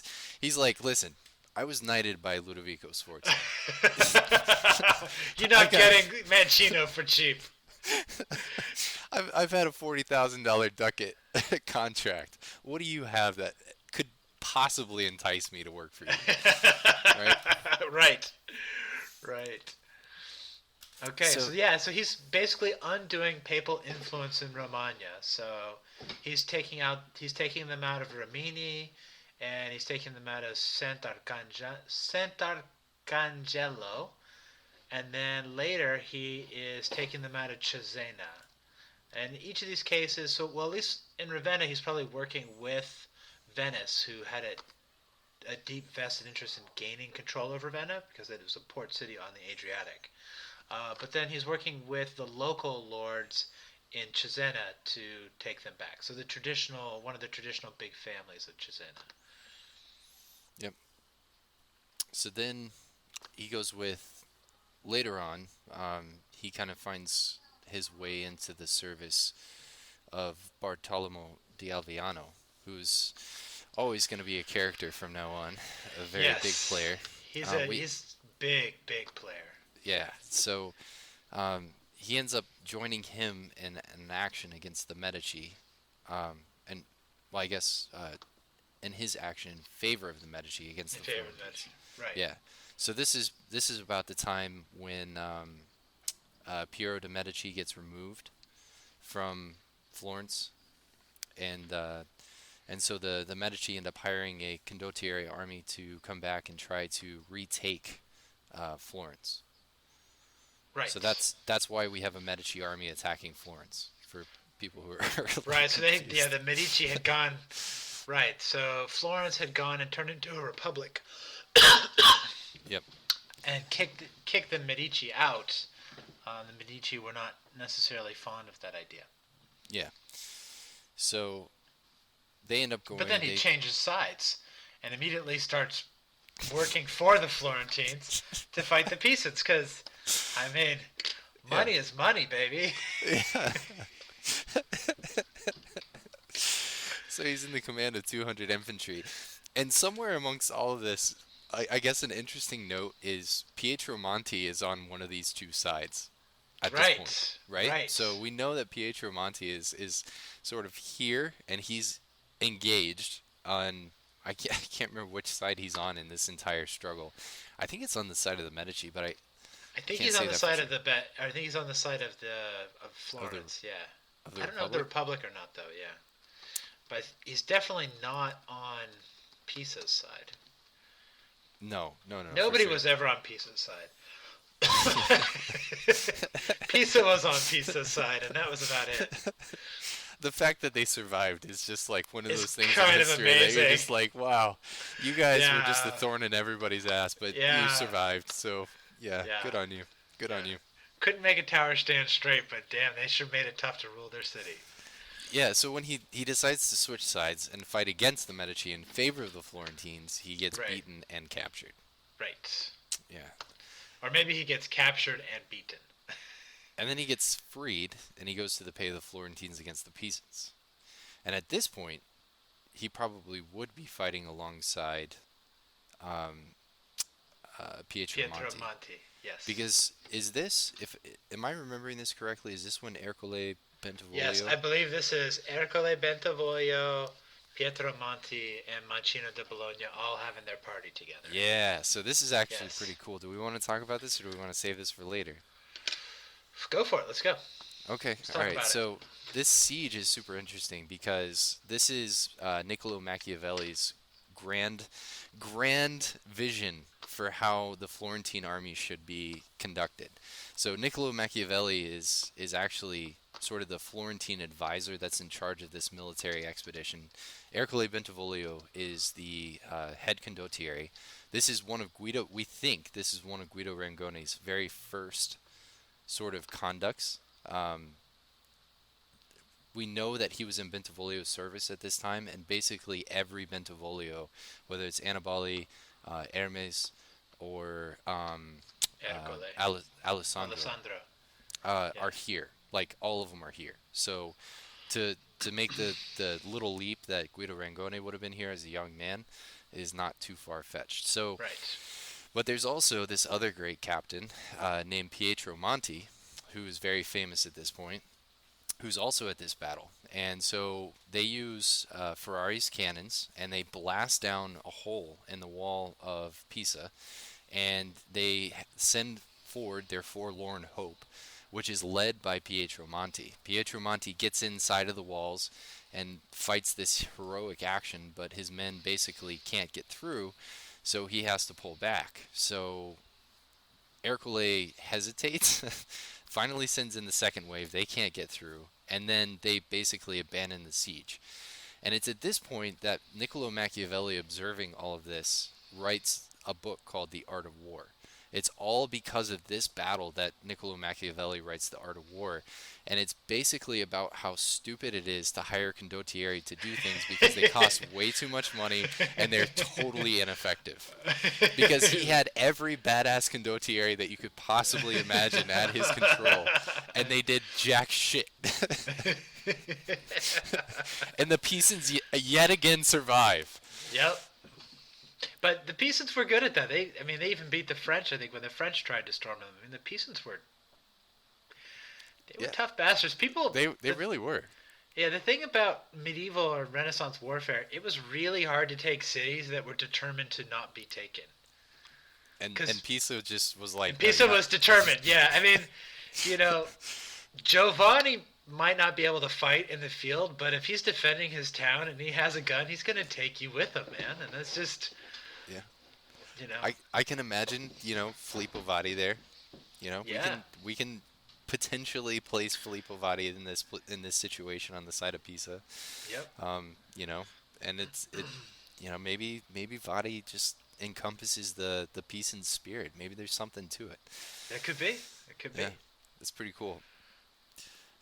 S3: like, listen, I was knighted by Ludovico Sforza.
S4: You're not getting Mancino for cheap.
S3: I've had a $40,000 ducat contract. What do you have that could possibly entice me to work for you? Right?
S4: Right. Right. Okay, so
S3: So
S4: yeah, so he's basically undoing papal influence in Romagna. So he's taking them out of Rimini, and he's taking them out of Sant'Arcangelo, and then later he is taking them out of Cesena. And each of these cases, so well, at least in Ravenna, he's probably working with Venice, who had a deep vested interest in gaining control over Ravenna because it was a port city on the Adriatic. But then he's working with the local lords in Cesena to take them back. So one of the traditional big families of Cesena.
S3: yep. So then he goes with later on. He kind of finds his way into the service of Bartolomeo di Alviano, who's always going to be a character from now on, a very big
S4: Yes,
S3: player.
S4: he's big player.
S3: Yeah, so he ends up joining him in an action against the Medici, and well, I guess in his action in favor of the Medici against
S4: In
S3: the
S4: favor of
S3: Florentines.
S4: Medici. Right.
S3: Yeah, so this is about the time when Piero de' Medici gets removed from Florence, and so the Medici end up hiring a condottieri army to come back and try to retake Florence.
S4: Right.
S3: So that's why we have a Medici army attacking Florence for people who are
S4: Right. So
S3: confused.
S4: the Medici had gone. Right. So Florence had gone and turned into a republic,
S3: Yep.
S4: and kicked the Medici out. The Medici were not necessarily fond of that idea.
S3: Yeah. So they end up going.
S4: But then he changes sides and immediately starts working for the Florentines to fight the Pisans. Because, I mean, money is money, baby.
S3: Yeah. So he's in the command of 200 infantry, and somewhere amongst all of this, I guess an interesting note is Pietro Monti is on one of these two sides at this point, right?
S4: Right.
S3: So we know that Pietro Monti is sort of here, and he's engaged on. I can't remember which side he's on in this entire struggle. I think it's on the side of the Medici, but
S4: I think
S3: can't
S4: he's
S3: say
S4: on the
S3: that for
S4: side
S3: sure.
S4: of the bet. I think he's on the side of Florence. Yeah.
S3: of the
S4: I don't know if the
S3: Republic.
S4: Republic or not, though. Yeah. But he's definitely not on Pisa's side.
S3: No, no, no.
S4: Nobody
S3: for sure.
S4: was ever on Pisa's side. Pisa was on Pisa's side, and that was about it.
S3: The fact that they survived is just like one of
S4: It's
S3: those things in
S4: kind of
S3: history that you're
S4: amazing.
S3: just like, wow, you guys were just a
S4: Yeah.
S3: thorn in everybody's ass, but you
S4: Yeah.
S3: survived. So yeah,
S4: Yeah.
S3: good on you. Good on
S4: Yeah.
S3: you.
S4: Couldn't make a tower stand straight, but damn, they sure made it tough to rule their city.
S3: Yeah, so when he decides to switch sides and fight against the Medici in favor of the Florentines, he gets
S4: Right.
S3: beaten and captured.
S4: Right.
S3: Yeah.
S4: Or maybe he gets captured and beaten.
S3: And then he gets freed and he goes to the pay of the Florentines against the Pisans. And at this point, he probably would be fighting alongside um, Pietro Monti.
S4: Monti, yes.
S3: Because is this, if am I remembering this correctly? Is this when Ercole Bentivoglio?
S4: Yes, I believe this is Ercole Bentivoglio, Pietro Monti, and Mancino da Bologna all having their party together.
S3: Yeah, so this is actually
S4: Yes.
S3: pretty cool. Do we want to talk about this or do we want to save this for later?
S4: Go for it. Let's go.
S3: Okay,
S4: talk
S3: all right.
S4: about it.
S3: So this siege is super interesting because this is Niccolo Machiavelli's grand vision for how the Florentine army should be conducted. So Niccolo Machiavelli is actually sort of the Florentine advisor that's in charge of this military expedition. Ercole Bentivoglio is the head condottieri. This is one of Guido. We think this is one of Guido Rangoni's very first sort of conducts. We know that he was in Bentivoglio's service at this time, and basically every Bentivoglio, whether it's Annibale, Hermes, or
S4: Ercole.
S3: Alessandro,
S4: Alessandro.
S3: are here. Like all of them are here. So to make the little leap that Guido Rangoni would have been here as a young man is not too far fetched. So,
S4: Right.
S3: but there's also this other great captain named Pietro Monti, who's very famous at this point, who's also at this battle. And so they use Ferrari's cannons, and they blast down a hole in the wall of Pisa, and they send forward their forlorn hope, which is led by Pietro Monti. Pietro Monti gets inside of the walls and fights this heroic action, but his men basically can't get through, so he has to pull back. So Ercole hesitates, finally sends in the second wave. They can't get through, and then they basically abandon the siege. And it's at this point that Niccolo Machiavelli, observing all of this, writes a book called The Art of War. It's all because of this battle that Niccolo Machiavelli writes The Art of War. And it's basically about how stupid it is to hire condottieri to do things because they cost way too much money and they're totally ineffective. Because he had every badass condottieri that you could possibly imagine at his control, and they did jack shit. And the Pisans yet again survive.
S4: Yep. But the Pisans were good at that. They even beat the French, I think, when the French tried to storm them. I mean, the Pisans were tough bastards.
S3: They really were.
S4: Yeah, the thing about medieval or Renaissance warfare, it was really hard to take cities that were determined to not be taken.
S3: And Pisa just was like...
S4: Pisa was determined, yeah. I mean, Giovanni might not be able to fight in the field, but if he's defending his town and he has a gun, he's going to take you with him, man. And that's just...
S3: Yeah. I can imagine, Filippo Vatti there. We can potentially place Filippo Vatti in this situation on the side of Pisa.
S4: Yep.
S3: And maybe Vatti just encompasses the Pisan spirit. Maybe there's something to it.
S4: It could be.
S3: Yeah, that's pretty cool.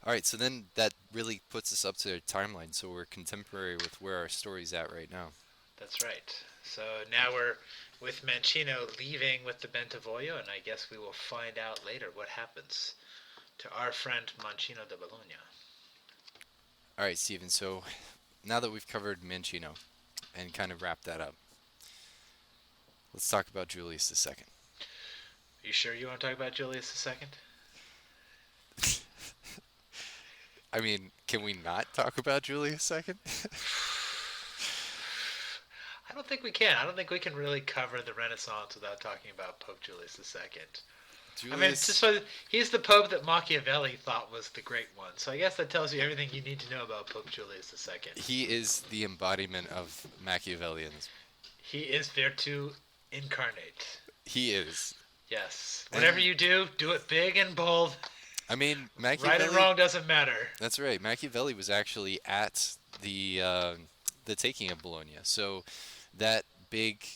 S3: All right, so then that really puts us up to a timeline, so we're contemporary with where our story's at right now.
S4: That's right. So now we're with Mancino leaving with the Bentivoglio, and I guess we will find out later what happens to our friend Mancino da Bologna.
S3: All right, Stephen, so now that we've covered Mancino and kind of wrapped that up, let's talk about Julius II.
S4: Are you sure you want to talk about Julius II?
S3: I mean, can we not talk about Julius II?
S4: I don't think we can. I don't think we can really cover the Renaissance without talking about Pope Julius II. I mean, it's just he's the Pope that Machiavelli thought was the great one. So I guess that tells you everything you need to know about Pope Julius II.
S3: He is the embodiment of Machiavellianism.
S4: He is Virtue incarnate.
S3: He is.
S4: Yes. Whatever you do it big and bold.
S3: I mean, Machiavelli...
S4: Right and wrong doesn't matter.
S3: That's right. Machiavelli was actually at the taking of Bologna. So that big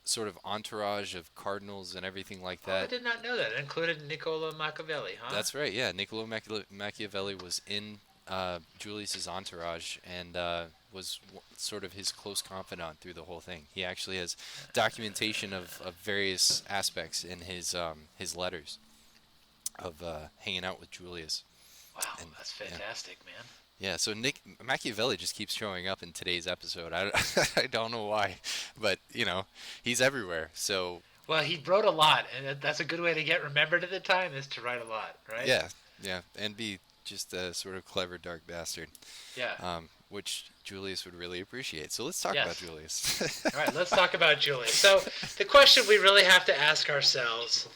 S3: sort of entourage of cardinals and everything like that...
S4: I did not know that. It included Niccolo Machiavelli, huh?
S3: That's right, yeah. Niccolo Machiavelli was in Julius's entourage and was sort of his close confidant through the whole thing. He actually has documentation of various aspects in his letters of hanging out with Julius.
S4: Wow, that's fantastic, man.
S3: Yeah, so Machiavelli just keeps showing up in today's episode. I don't know why, but, he's everywhere, so...
S4: Well, he wrote a lot, and that's a good way to get remembered at the time, is to write a lot, right?
S3: Yeah, and be just a sort of clever, dark bastard.
S4: Yeah.
S3: Which Julius would really appreciate. So let's talk about Julius.
S4: All right, let's talk about Julius. So the question we really have to ask ourselves,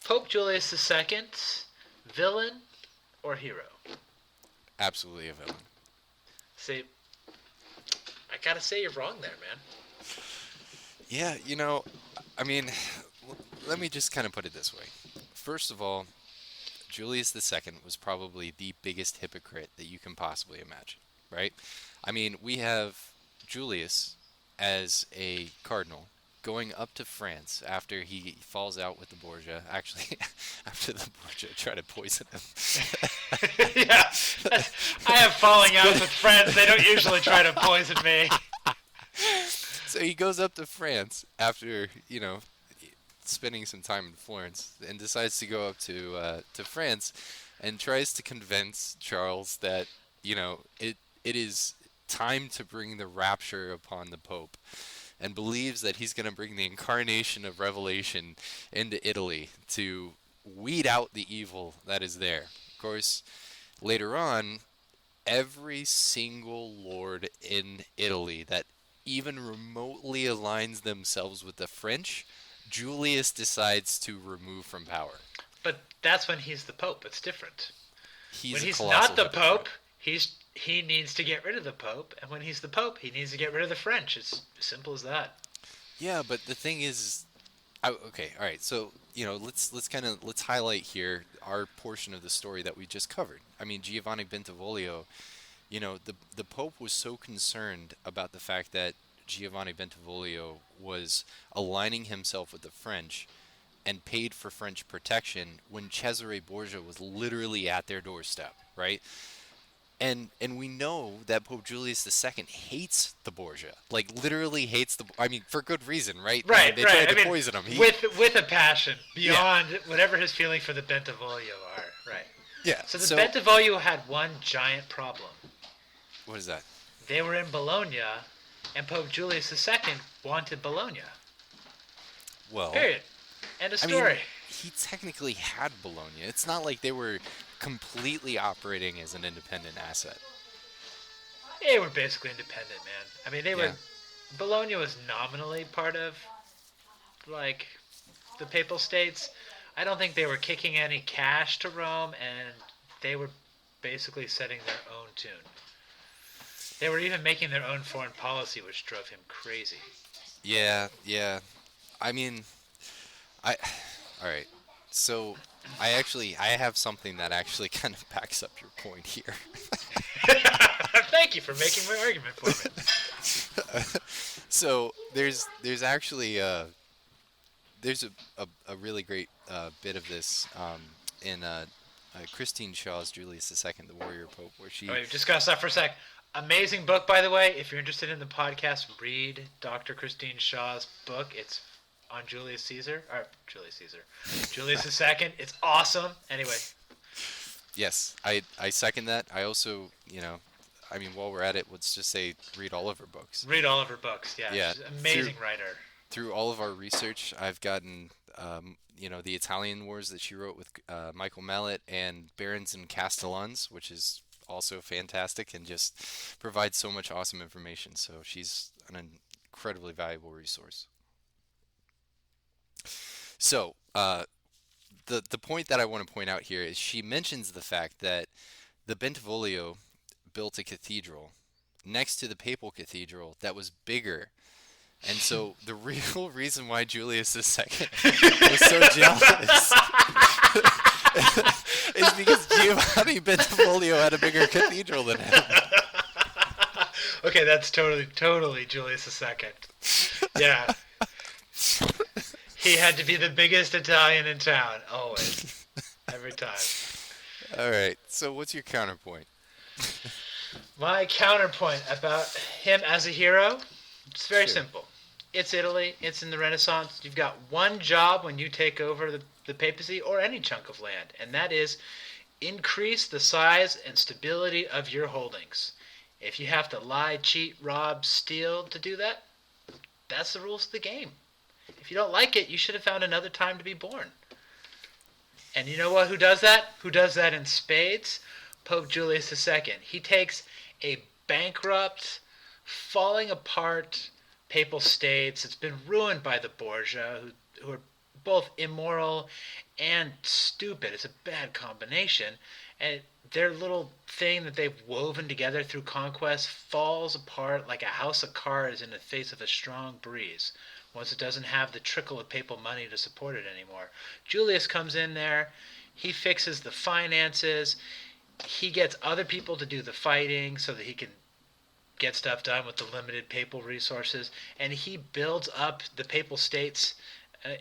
S4: Pope Julius II, villain or hero?
S3: Absolutely a villain.
S4: See, I gotta say you're wrong there, man.
S3: Yeah, I mean, let me just kind of put it this way. First of all, Julius II was probably the biggest hypocrite that you can possibly imagine, right? I mean, we have Julius as a cardinal going up to France after he falls out with the Borgia. Actually, after the Borgia try to poison him.
S4: Yeah, I have falling outs with friends. They don't usually try to poison me.
S3: So he goes up to France after, spending some time in Florence and decides to go up to France and tries to convince Charles that, it is time to bring the rapture upon the Pope, and believes that he's going to bring the incarnation of revelation into Italy to weed out the evil that is there. Of course, later on, every single lord in Italy that even remotely aligns themselves with the French, Julius decides to remove from power.
S4: But that's when he's the Pope. It's different. When
S3: He's a
S4: he's
S3: colossal
S4: not the
S3: hypocrite.
S4: Pope, he needs to get rid of the Pope, and when he's the Pope, he needs to get rid of the French. It's as simple as that.
S3: Yeah, but the thing is, okay, all right. So let's highlight here our portion of the story that we just covered. I mean, Giovanni Bentivoglio. The Pope was so concerned about the fact that Giovanni Bentivoglio was aligning himself with the French and paid for French protection when Cesare Borgia was literally at their doorstep, right? And we know that Pope Julius II hates the Borgia, like literally hates the. I mean, for good reason, right? I mean,
S4: Right,
S3: they
S4: right.
S3: tried
S4: I
S3: to
S4: mean,
S3: poison him.
S4: with a passion
S3: Yeah,
S4: beyond whatever his feeling for the Bentivoglio are. Right.
S3: yeah.
S4: So the
S3: So
S4: Bentivoglio had one giant problem.
S3: what is that?
S4: They were in Bologna, and Pope Julius II wanted Bologna.
S3: Well,
S4: Period. End of
S3: I mean,
S4: story.
S3: he technically had Bologna. It's not like they were completely operating as an independent asset.
S4: They were basically independent, man. I mean, they
S3: Yeah.
S4: were. Bologna was nominally part of, like, the Papal States. I don't think they were kicking any cash to Rome, and they were basically setting their own tune. They were even making their own foreign policy, which drove him crazy.
S3: Yeah, yeah. I mean, I all right. So, I have something that actually kind of backs up your point here.
S4: Thank you for making my argument for me.
S3: So, there's actually there's a really great bit of this in Christine Shaw's Julius II, the Warrior Pope, where she.
S4: Oh, wait, just gotta stop for a sec. Amazing book, by the way. If you're interested in the podcast, read Dr. Christine Shaw's book. It's on Julius Caesar, or Julius II. It's awesome. Anyway,
S3: Yes, I second that. I also, I mean, while we're at it, let's just say read all of her books.
S4: read all of her books. Yeah,
S3: Yeah,
S4: she's an amazing writer.
S3: through all of our research, I've gotten, the Italian Wars that she wrote with Michael Mallet and Barons and Castellans, which is also fantastic and just provides so much awesome information. So she's an incredibly valuable resource. So, the point that I want to point out here is she mentions the fact that the Bentivoglio built a cathedral next to the papal cathedral that was bigger. And so the real reason why Julius II was so jealous is because Giovanni Bentivoglio had a bigger cathedral than him.
S4: Okay, that's totally Julius II. Yeah. He had to be the biggest Italian in town, always. Every time.
S3: All right. So what's your counterpoint?
S4: My counterpoint about him as a hero, it's very
S3: Sure.
S4: simple. It's Italy. It's in the Renaissance. You've got one job when you take over the papacy or any chunk of land, and that is increase the size and stability of your holdings. If you have to lie, cheat, rob, steal to do that, that's the rules of the game. If you don't like it, you should have found another time to be born. And you know what? Who does that? Who does that in spades? Pope Julius II. He takes a bankrupt, falling apart papal states. It's been ruined by the Borgia, who are both immoral and stupid. It's a bad combination. And their little thing that they've woven together through conquest falls apart like a house of cards in the face of a strong breeze once it doesn't have the trickle of papal money to support it anymore. Julius comes in there. He fixes the finances. He gets other people to do the fighting so that he can get stuff done with the limited papal resources, and he builds up the papal states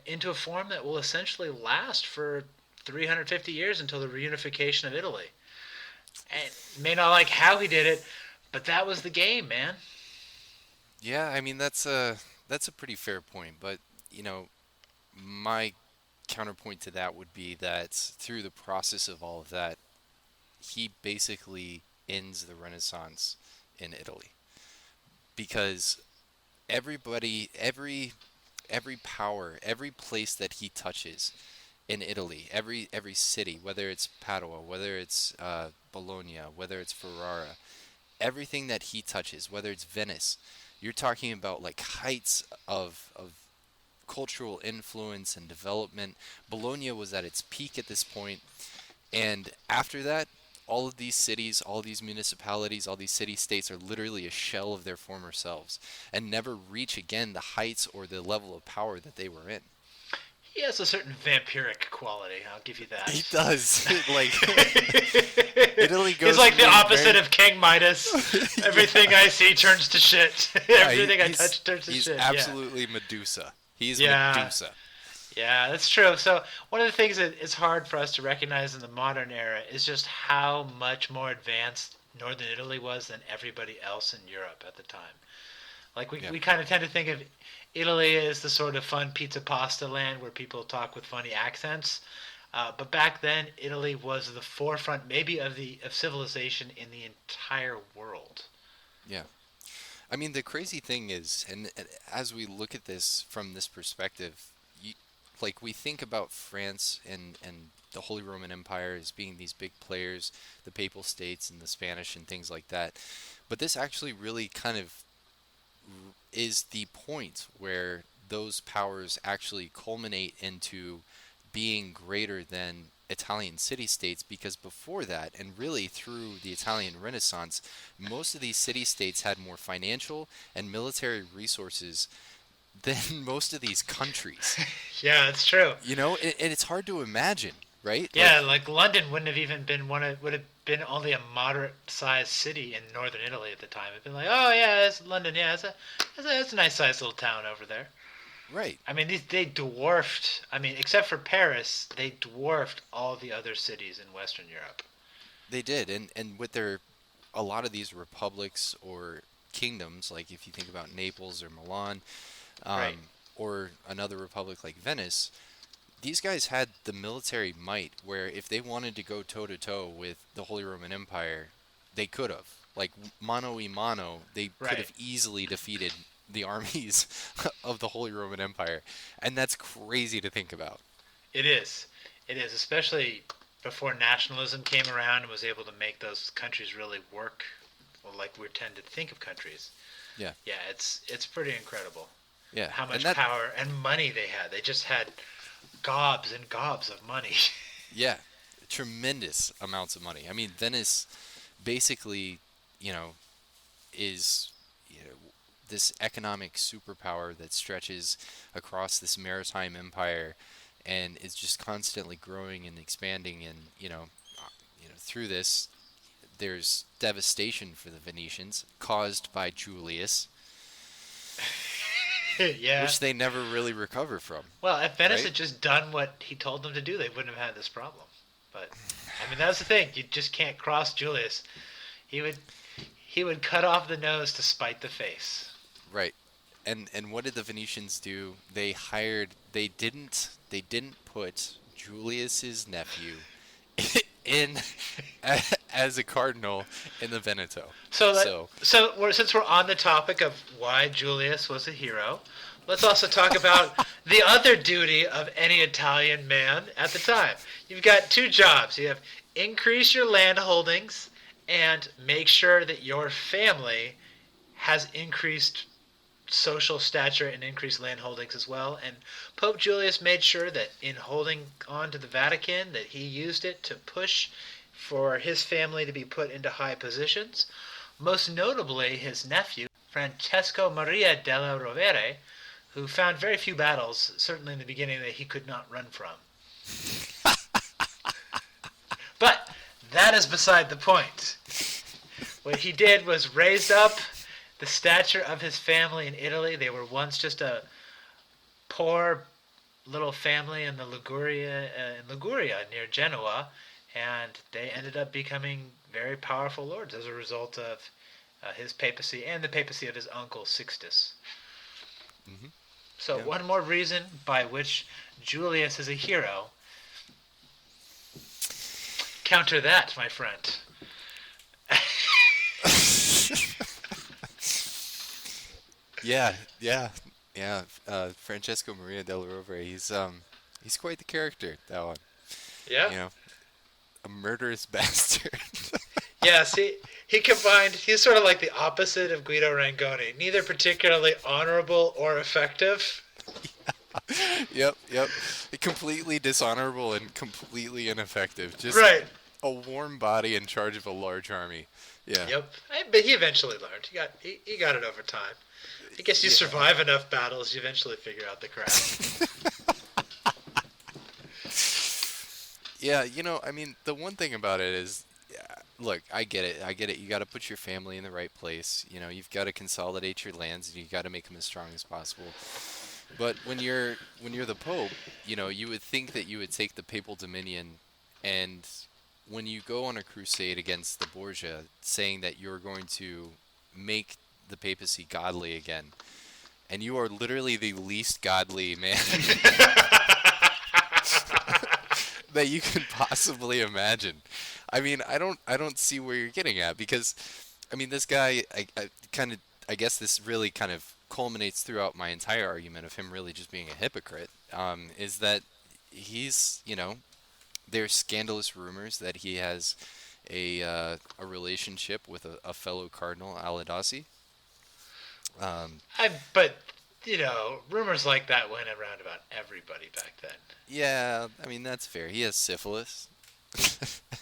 S4: into a form that will essentially last for 350 years until the reunification of Italy. And may not like how he did it, but that was the game, man.
S3: Yeah, I mean that's a pretty fair point, but my counterpoint to that would be that through the process of all of that, he basically ends the Renaissance in Italy because everybody, every power, every place that he touches in Italy. Every city, whether it's Padua, whether it's Bologna, whether it's Ferrara, everything that he touches, whether it's Venice, you're talking about like heights of cultural influence and development. Bologna was at its peak at this point, and after that, all of these cities, all these municipalities, all these city states are literally a shell of their former selves and never reach again the heights or the level of power that they were in.
S4: He has a certain vampiric quality. I'll give you that.
S3: He does. Like Italy goes
S4: He's like
S3: from
S4: the
S3: being
S4: opposite
S3: very-
S4: of King Midas. Everything I see turns to shit. Everything I touch turns to
S3: he's
S4: shit.
S3: absolutely Medusa. He's
S4: Yeah.
S3: Medusa.
S4: Yeah, that's true. So one of the things that is hard for us to recognize in the modern era is just how much more advanced Northern Italy was than everybody else in Europe at the time. Like
S3: Yeah.
S4: we kind of tend to think of Italy as the sort of fun pizza pasta land where people talk with funny accents. But back then, Italy was the forefront, maybe of civilization in the entire world.
S3: Yeah. I mean, the crazy thing is, and as we look at this from this perspective, you, like we think about France and the Holy Roman Empire as being these big players, the Papal States and the Spanish and things like that. But this actually really kind of is the point where those powers actually culminate into being greater than Italian city-states, because before that, and really through the Italian Renaissance, most of these city-states had more financial and military resources than most of these countries.
S4: Yeah, that's true.
S3: You know, and it's hard to imagine, right?
S4: Yeah, like London wouldn't have even been would have been only a moderate-sized city in northern Italy at the time. It'd been like, oh yeah, it's London. Yeah, it's a nice-sized little town over there.
S3: Right.
S4: I mean, they dwarfed. I mean, except for Paris, they dwarfed all the other cities in Western Europe.
S3: They did, and with their a lot of these republics or kingdoms, like if you think about Naples or Milan,
S4: Right.
S3: or another republic like Venice, these guys had the military might where if they wanted to go toe to toe with the Holy Roman Empire, they could have. Like mano y mano, they
S4: Right.
S3: could have easily defeated the armies of the Holy Roman Empire, and that's crazy to think about.
S4: It is. It is, especially before nationalism came around and was able to make those countries really work, well, like we tend to think of countries.
S3: Yeah.
S4: Yeah, it's pretty incredible
S3: Yeah,
S4: how much
S3: and that,
S4: power and money they had. They just had gobs and gobs of money.
S3: yeah, tremendous amounts of money. I mean, Venice basically, you know, is this economic superpower that stretches across this maritime empire and is just constantly growing and expanding. And through this, there's devastation for the Venetians caused by Julius,
S4: Yeah.
S3: which they never really recover from.
S4: Well, if Venice
S3: Right?
S4: had just done what he told them to do, they wouldn't have had this problem. But I mean, that's the thing. You just can't cross Julius. He would cut off the nose to spite the face.
S3: Right. And what did the Venetians do? They didn't put Julius's nephew in as a cardinal in the Veneto.
S4: So since we're on the topic of why Julius was a hero, let's also talk about the other duty of any Italian man at the time. You've got two jobs. You have increase your land holdings and make sure that your family has increased social stature and increased land holdings as well. And Pope Julius made sure that in holding on to the Vatican, that he used it to push for his family to be put into high positions. Most notably, his nephew, Francesco Maria della Rovere, who found very few battles, certainly in the beginning, that he could not run from. But that is beside the point. What he did was raised up the stature of his family in Italy. They were once just a poor little family in Liguria near Genoa, and they ended up becoming very powerful lords as a result of his papacy and the papacy of his uncle Sixtus.
S3: Mhm.
S4: So
S3: Yeah.
S4: one more reason by which Julius is a hero. Counter that, my friend.
S3: Yeah. Francesco Maria della Rovere. He's He's quite the character, that one.
S4: Yeah.
S3: You know, a murderous bastard.
S4: Yes, he combined. He's sort of like the opposite of Guido Rangoni. Neither particularly honorable or effective.
S3: Yep. Completely dishonorable and completely ineffective. Just
S4: Right.
S3: a warm body in charge of a large army. Yeah.
S4: Yep. But he eventually learned. He got it over time. I guess you survive enough battles, you eventually figure out the craft.
S3: Yeah, I mean, the one thing about it is, yeah, look, I get it. You got to put your family in the right place. You've got to consolidate your lands, and you got to make them as strong as possible. But when you're the Pope, you would think that you would take the papal dominion, and when you go on a crusade against the Borgia, saying that you're going to make the papacy godly again, and you are literally the least godly man that you can possibly imagine. I mean, I don't see where you're getting at, because I mean, this guy, I guess this really kind of culminates throughout my entire argument of him really just being a hypocrite. Is that he's, there's scandalous rumors that he has a relationship with a fellow cardinal, Aladasi.
S4: But rumors like that went around about everybody back then.
S3: Yeah, I mean, that's fair. He has syphilis.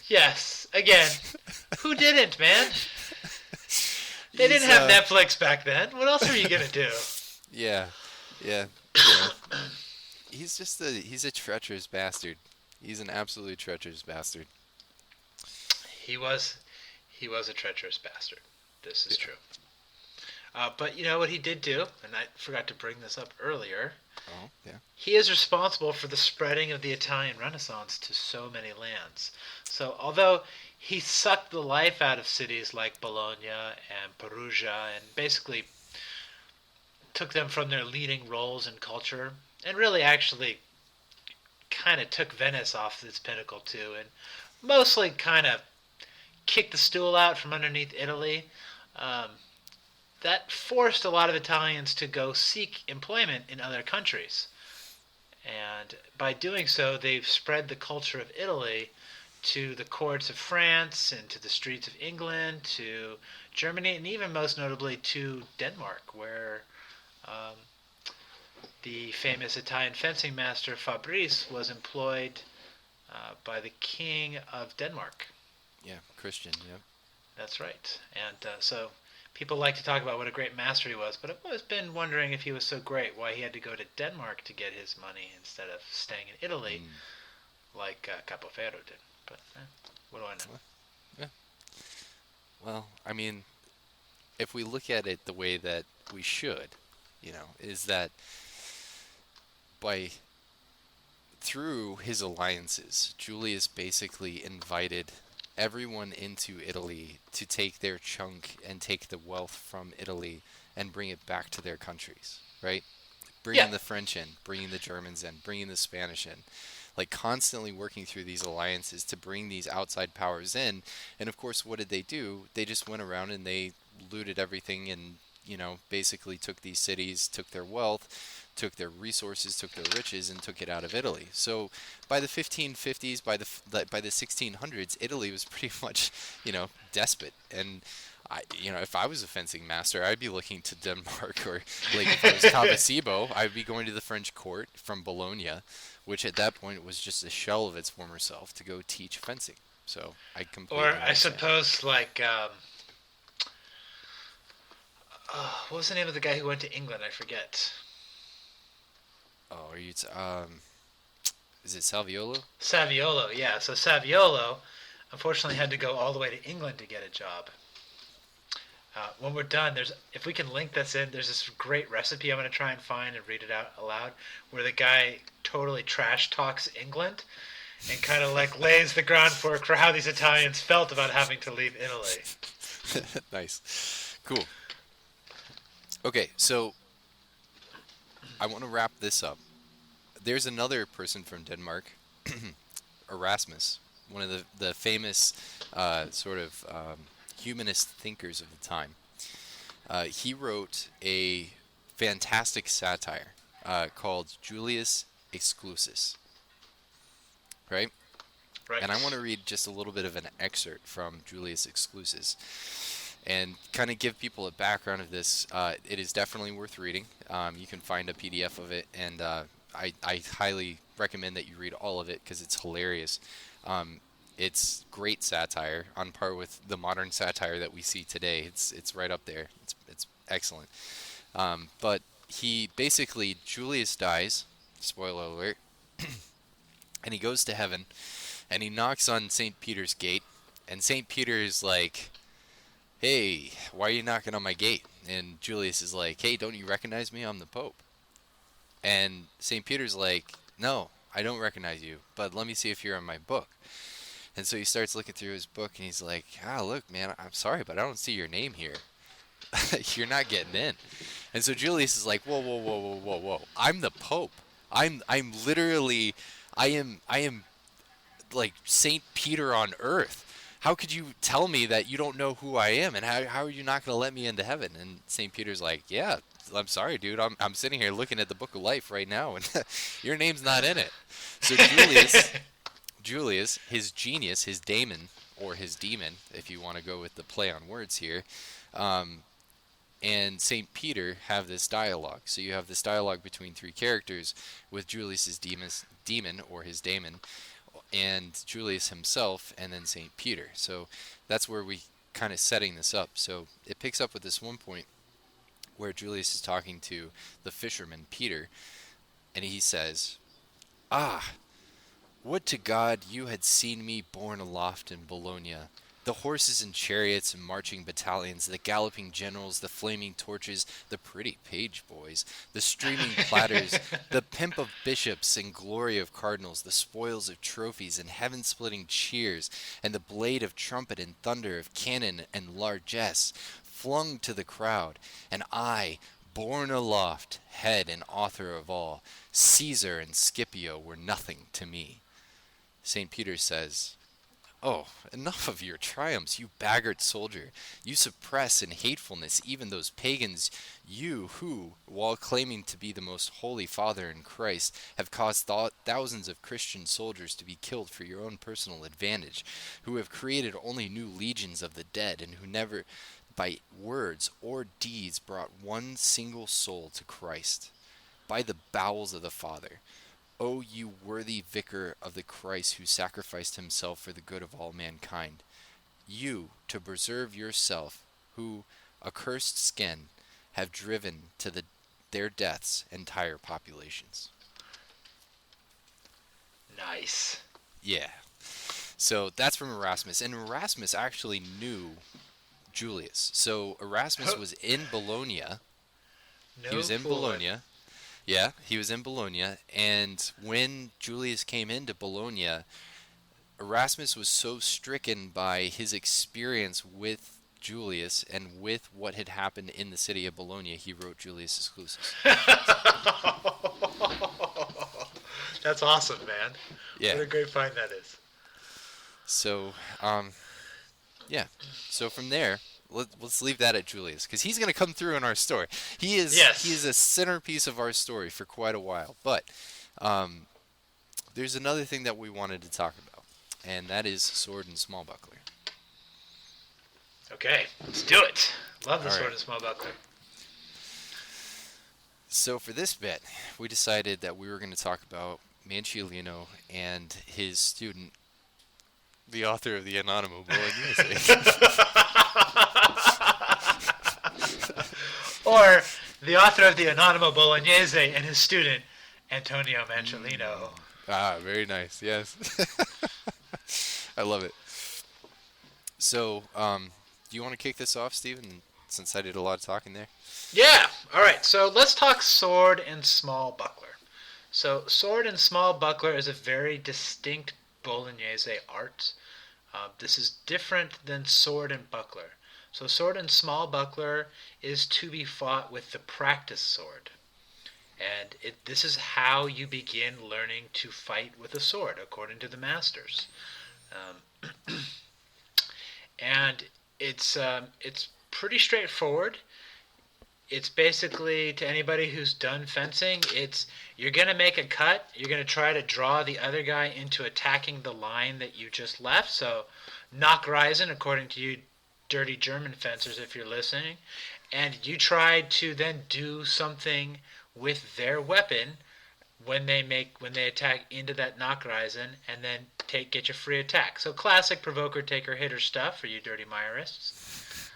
S4: Yes. Again, who didn't, man? They didn't have Netflix back then. What else are you gonna do?
S3: Yeah. He's a treacherous bastard. He's an absolutely treacherous bastard.
S4: He was a treacherous bastard. This is true. But you know what he did do, and I forgot to bring this up earlier.
S3: Oh, yeah.
S4: He is responsible for the spreading of the Italian Renaissance to so many lands. So although he sucked the life out of cities like Bologna and Perugia and basically took them from their leading roles in culture, and really actually kind of took Venice off its pinnacle too, and mostly kind of kicked the stool out from underneath Italy, that forced a lot of Italians to go seek employment in other countries. And by doing so, they've spread the culture of Italy to the courts of France and to the streets of England, to Germany, and even most notably to Denmark, where the famous Italian fencing master Fabrice was employed by the King of Denmark.
S3: Yeah, Christian, yeah.
S4: That's right. And so people like to talk about what a great master he was, but I've always been wondering if he was so great, why he had to go to Denmark to get his money instead of staying in Italy like Capoferro did. But what do I know?
S3: Yeah. Well, I mean, if we look at it the way that we should, is that through his alliances, Julius basically invited everyone into Italy to take their chunk and take the wealth from Italy and bring it back to their countries, right? Bringing the French in, bringing the Germans in, bringing the Spanish in, like constantly working through these alliances to bring these outside powers in. And of course, what did they do? They just went around and they looted everything and, basically took these cities, took their wealth, took their resources, took their riches, and took it out of Italy. So by the 1550s, by the 1600s, Italy was pretty much, despot. And if I was a fencing master, I'd be looking to Denmark, or like if I was Cavaccibo, I'd be going to the French court from Bologna, which at that point was just a shell of its former self, to go teach fencing. So I completely
S4: Or
S3: understand.
S4: I suppose like what was the name of the guy who went to England? I forget.
S3: Oh, is it Salviolo?
S4: Saviolo, yeah. So Saviolo, unfortunately, had to go all the way to England to get a job. When we're done, if we can link this in, there's this great recipe I'm going to try and find and read it out aloud, where the guy totally trash talks England and kind of like lays the groundwork for how these Italians felt about having to leave Italy.
S3: Nice. Cool. Okay, so I want to wrap this up. There's another person from Denmark, Erasmus, one of the famous humanist thinkers of the time. He wrote a fantastic satire called Julius Exclusus. right?
S4: Right.
S3: And I want to read just a little bit of an excerpt from Julius Exclusus and kind of give people a background of this. It is definitely worth reading. You can find a PDF of it, and I highly recommend that you read all of it because it's hilarious. It's great satire, on par with the modern satire that we see today. It's right up there. It's excellent. But he basically, Julius dies, spoiler alert, and he goes to heaven, and he knocks on St. Peter's gate, and St. Peter is like, hey, why are you knocking on my gate? And Julius is like, hey, don't you recognize me? I'm the Pope. And St. Peter's like, no, I don't recognize you, but let me see if you're in my book. And so he starts looking through his book, and he's like, look, man, I'm sorry, but I don't see your name here. You're not getting in. And so Julius is like, whoa, whoa, whoa, whoa, whoa, whoa. I'm the Pope. I'm literally, I am like Saint Peter on earth. How could you tell me that you don't know who I am, and how are you not going to let me into heaven? And Saint Peter's like, yeah, I'm sorry, dude. I'm sitting here looking at the Book of Life right now, and your name's not in it. So Julius, his genius, his daemon, or his demon, if you want to go with the play on words here, and St. Peter have this dialogue. So you have this dialogue between three characters with Julius's demon, or his daemon, and Julius himself, and then St. Peter. So that's where we kind of setting this up. So it picks up with this one point where Julius is talking to the fisherman, Peter, and he says, would to God you had seen me borne aloft in Bologna. The horses and chariots and marching battalions, the galloping generals, the flaming torches, the pretty page boys, the streaming platters, the pimp of bishops and glory of cardinals, the spoils of trophies and heaven-splitting cheers, and the blade of trumpet and thunder of cannon and largesse, flung to the crowd, and I, borne aloft, head and author of all, Caesar and Scipio were nothing to me. St. Peter says, oh, enough of your triumphs, you baggard soldier. You suppress in hatefulness even those pagans, you who, while claiming to be the most holy Father in Christ, have caused thousands of Christian soldiers to be killed for your own personal advantage, who have created only new legions of the dead, and who never, by words or deeds, brought one single soul to Christ. By the bowels of the Father, O you worthy vicar of the Christ who sacrificed himself for the good of all mankind, you, to preserve yourself, who, accursed skin, have driven to their deaths entire populations.
S4: Nice.
S3: Yeah. So that's from Erasmus, and Erasmus actually knew Julius. So Erasmus was in Bologna. He was in Bologna. Yeah, he was in Bologna, and when Julius came into Bologna, Erasmus was so stricken by his experience with Julius and with what had happened in the city of Bologna, he wrote Julius Exclusus.
S4: That's awesome, man.
S3: Yeah.
S4: What a great find that is.
S3: So, yeah. So from there, let's leave that at Julius, because he's going to come through in our story. He is a centerpiece of our story for quite a while. But there's another thing that we wanted to talk about, and that is sword and small buckler.
S4: Okay, let's do it. Love the sword and small buckler.
S3: So for this bit, we decided that we were going to talk about Manciolino and his student, the author of the Anonimo Bolognese.
S4: Or the author of the Anonimo Bolognese and his student, Antonio Manciolino.
S3: Very nice. Yes. I love it. So, do you want to kick this off, Stephen, since I did a lot of talking there?
S4: Yeah. All right. So let's talk sword and small buckler. So sword and small buckler is a very distinct Bolognese art. This is different than sword and buckler. So sword and small buckler is to be fought with the practice sword. And this is how you begin learning to fight with a sword, according to the masters. And it's pretty straightforward. it's basically, to anybody who's done fencing, it's you're going to make a cut. You're going to try to draw the other guy into attacking the line that you just left. So, Nachreisen, according to you dirty German fencers, if you're listening, and you try to then do something with their weapon when they attack into that Nachreisen, and then get your free attack. So classic provoker, taker, hitter stuff for you dirty Mayorists.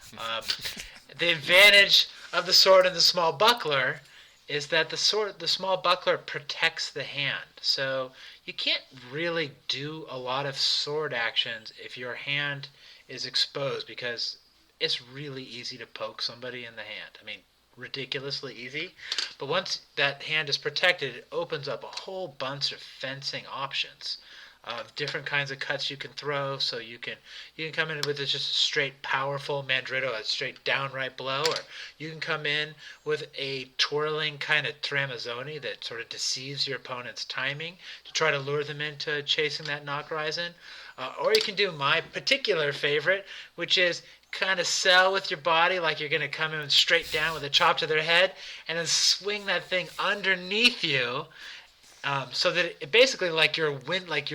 S4: The advantage of the sword and the small buckler is that the small buckler protects the hand. So you can't really do a lot of sword actions if your hand is exposed, because it's really easy to poke somebody in the hand. I mean, ridiculously easy. But once that hand is protected, it opens up a whole bunch of fencing options of different kinds of cuts you can throw. So you can come in with just a straight powerful mandrito, a straight downright blow, or you can come in with a twirling kind of tramazzoni that sort of deceives your opponent's timing to try to lure them into chasing that Nachreisen. Or you can do my particular favorite, which is kind of sell with your body like you're going to come in straight down with a chop to their head, and then swing that thing underneath you, so that it basically like you're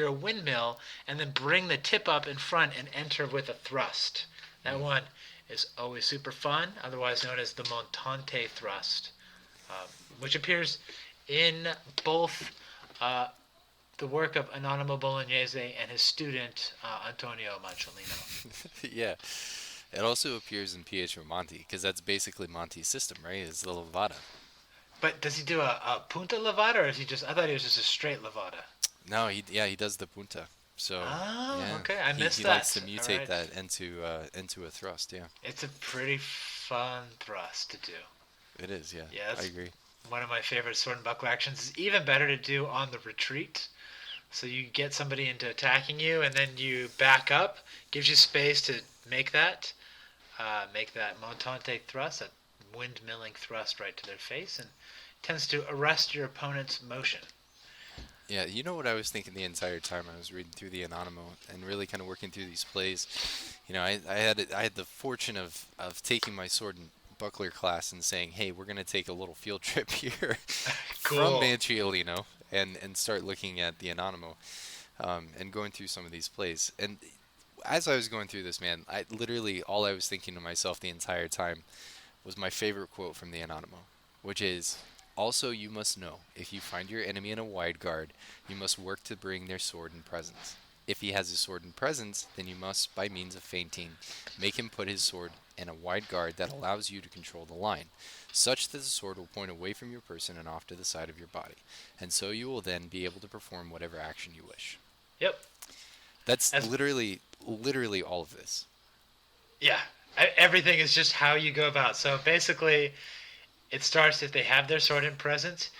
S4: a windmill, and then bring the tip up in front and enter with a thrust. That one is always super fun, otherwise known as the montante thrust, which appears in both the work of Anonimo Bolognese and his student Antonio Manciolino.
S3: Yeah. It also appears in Pietro Monti, because that's basically Monti's system, right? Is the levata.
S4: But does he do a punta levata, or is he just? I thought he was just a straight levata.
S3: No, he does the punta. So yeah,
S4: okay, I missed
S3: he
S4: that.
S3: likes to mutate
S4: Right.
S3: that into a thrust. Yeah,
S4: It's a pretty fun thrust to do.
S3: it is. Yeah,
S4: Yeah,
S3: I
S4: that's
S3: agree.
S4: one of my favorite sword and buckler actions. Is even better to do on the retreat. So you get somebody into attacking you, and then you back up. Gives you space to make that montante thrust, a windmilling thrust right to their face, and tends to arrest your opponent's motion.
S3: Yeah, you know what I was thinking the entire time I was reading through the Anonimo and really kind of working through these plays. You know, I had the fortune of taking my sword and buckler class and saying, hey, we're going to take a little field trip here from
S4: Cool.
S3: Manciolino and start looking at the Anonimo, and going through some of these plays. And as I was going through this, man, I literally all I was thinking to myself the entire time was my favorite quote from the Anonimo, which is, also you must know, if you find your enemy in a wide guard, you must work to bring their sword in presence. If he has his sword in presence, then you must, by means of feinting, make him put his sword in a wide guard that allows you to control the line, such that the sword will point away from your person and off to the side of your body, and so you will then be able to perform whatever action you wish.
S4: Yep.
S3: That's
S4: As-
S3: literally all of this.
S4: Yeah. Everything is just how you go about. So basically, it starts if they have their sword in presence.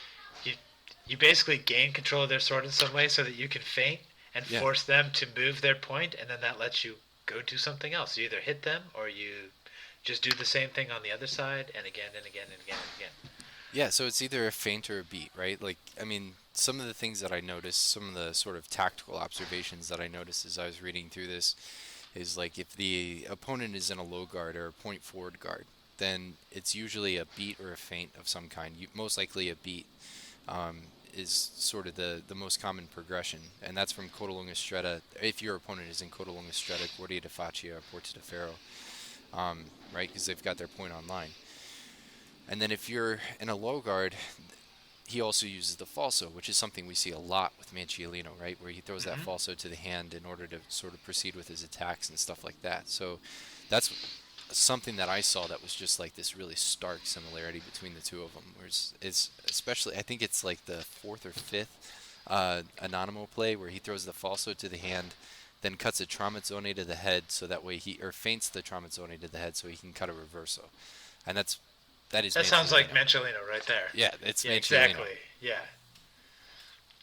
S4: You basically gain control of their sword in some way so that you can feint and
S3: Yeah.
S4: force them to move their point, and then that lets you go do something else. You either hit them or you just do the same thing on the other side, and again and again and again and again.
S3: Yeah, so it's either a feint or a beat, right? Like, I mean, some of the things that I noticed, some of the sort of tactical observations that I noticed as I was reading through this is like if the opponent is in a low guard or a point forward guard, then it's usually a beat or a feint of some kind. Most likely a beat is sort of the most common progression, and that's from Codalunga Stretta. If your opponent is in Codalunga Stretta, Guardia di Faccia, or Porta de Ferro, right? Because they've got their point online. And then if you're in a low guard, he also uses the falso, which is something we see a lot with Manciolino, right? Where he throws that falso to the hand in order to sort of proceed with his attacks and stuff like that. So that's something that I saw that was just like this really stark similarity between the two of them. Whereas it's especially, I think it's like the fourth or fifth Anonimo play where he throws the falso to the hand, then cuts a tramazzone to the head, so that way or feints the tramazzone to the head so he can cut a reverso. And that
S4: Sounds like
S3: Manciolino.
S4: Manciolino right there.
S3: Yeah, it's
S4: Yeah,
S3: Manciolino.
S4: exactly. Yeah.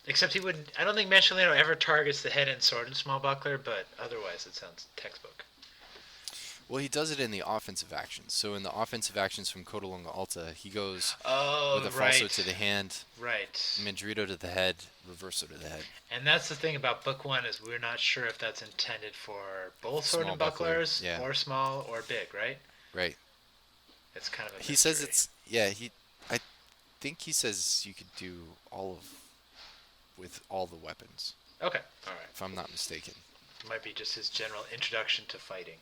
S4: Except he wouldn't. I don't think Manciolino ever targets the head and sword in small buckler, but otherwise it sounds textbook.
S3: Well, he does it in the offensive actions. So in the offensive actions from Codalunga Alta, he goes
S4: Oh,
S3: with a
S4: right.
S3: falso to the hand,
S4: Right.
S3: mandrito to the head, reverso to the head.
S4: And that's the thing about book one is we're not sure if that's intended for both sword
S3: Small
S4: and
S3: buckler,
S4: bucklers
S3: yeah.
S4: or small or big, right?
S3: Right.
S4: It's kind of a
S3: He says
S4: mystery.
S3: Yeah, I think he says you could do all of with all the weapons,
S4: Okay, all right.
S3: if I'm not mistaken.
S4: Might be just his general introduction to fighting.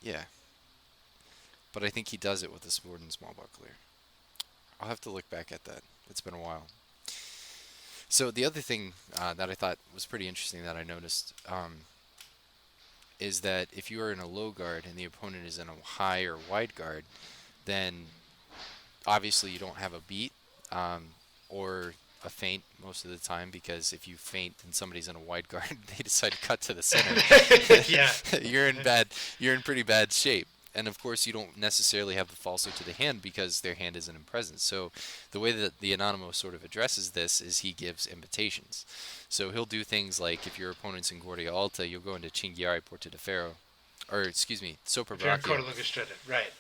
S3: Yeah, but I think he does it with the sword and small buckler. I'll have to look back at that. It's been a while. So the other thing that I thought was pretty interesting that I noticed is that if you are in a low guard and the opponent is in a high or wide guard, then obviously you don't have a beat or a feint most of the time, because if you feint and somebody's in a wide guard, they decide to cut to the center.
S4: Yeah.
S3: You're in pretty bad shape. And of course, you don't necessarily have the falso to the hand because their hand isn't in presence. So the way that the Anonimo sort of addresses this is he gives invitations. So he'll do things like, if your opponent's in Guardia Alta, you'll go into Cinghiare Porta de Ferro, or excuse me, Sopra
S4: If you're in
S3: Braccio.
S4: Cordillera Strata, right.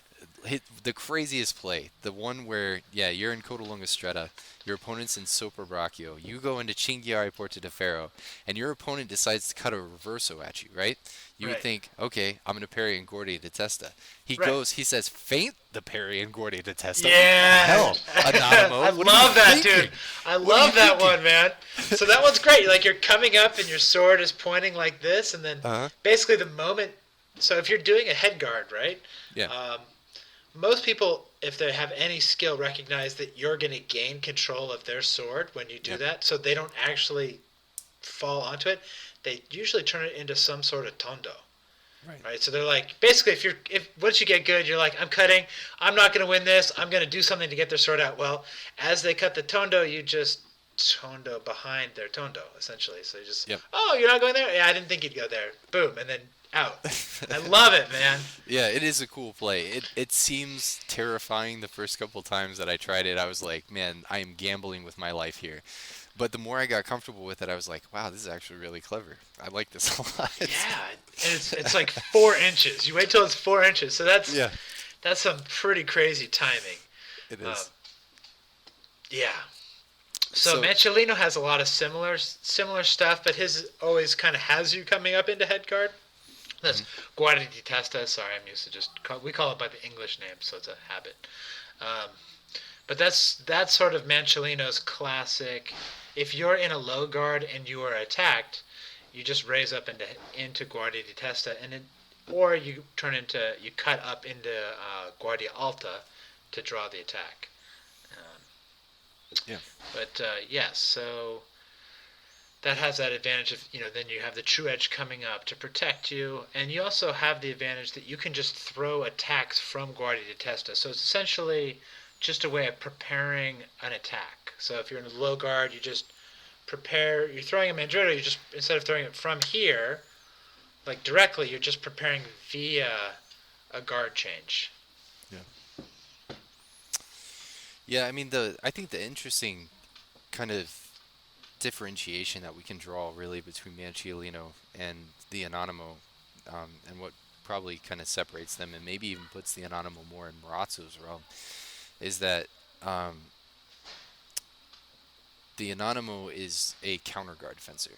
S3: The craziest play, the one where, yeah, you're in Codalunga Stretta, your opponent's in Sopra Braccio, you go into Cinghiare Porta de Ferro, and your opponent decides to cut a reverso at you, right? You would
S4: Right.
S3: think, okay, I'm going to parry and Guardia di Testa. He
S4: Right.
S3: goes, he says, feint the parry and Guardia di Testa.
S4: Yeah.
S3: Hell, Anonimo,
S4: I
S3: what are you
S4: love that,
S3: thinking?
S4: dude. I
S3: What are
S4: love
S3: you
S4: that
S3: thinking?
S4: one, man. So that one's great. Like, you're coming up and your sword is pointing like this, and then
S3: Uh-huh.
S4: basically the moment. So if you're doing a head guard, right?
S3: Yeah.
S4: Most people, if they have any skill, recognize that you're going to gain control of their sword when you do
S3: Yeah.
S4: that. So they don't actually fall onto it. They usually turn it into some sort of tondo. Right, so they're like, basically, if once you get good, you're like, I'm cutting, I'm not going to win this, I'm going to do something to get their sword out. Well, as they cut the tondo, you just tondo behind their tondo, essentially. So you just,
S3: Yep.
S4: oh, you're not going there? Yeah, I didn't think you'd go there. Boom, and then out. I love it, man.
S3: Yeah, it is a cool play. It seems terrifying the first couple times that I tried it. I was like, man, I am gambling with my life here. But the more I got comfortable with it, I was like, wow, this is actually really clever. I like this a lot.
S4: Yeah, and it's like 4 inches. You wait till it's 4 inches. So that's
S3: Yeah,
S4: that's some pretty crazy timing.
S3: it
S4: Um,
S3: is.
S4: Yeah. So Manciolino has a lot of similar stuff, but his always kind of has you coming up into head guard. That's Guardia di Testa. Sorry, I'm used to we call it by the English name, so it's a habit. But that's sort of Manciolino's classic. If you're in a low guard and you are attacked, you just raise up into Guardia di Testa, or you cut up into Guardia Alta to draw the attack.
S3: Yeah.
S4: But yes, so that has that advantage of, then you have the true edge coming up to protect you, and you also have the advantage that you can just throw attacks from Guardia di Testa. So it's essentially just a way of preparing an attack. So if you're in a low guard, you just prepare, you're throwing a Mandrito, you just, instead of throwing it from here, like directly, you're just preparing via a guard change.
S3: Yeah, I mean, I think the interesting kind of differentiation that we can draw really between Manciolino and the Anonimo, and what probably kind of separates them and maybe even puts the Anonimo more in Marazzo's realm, is that the Anonimo is a counterguard fencer,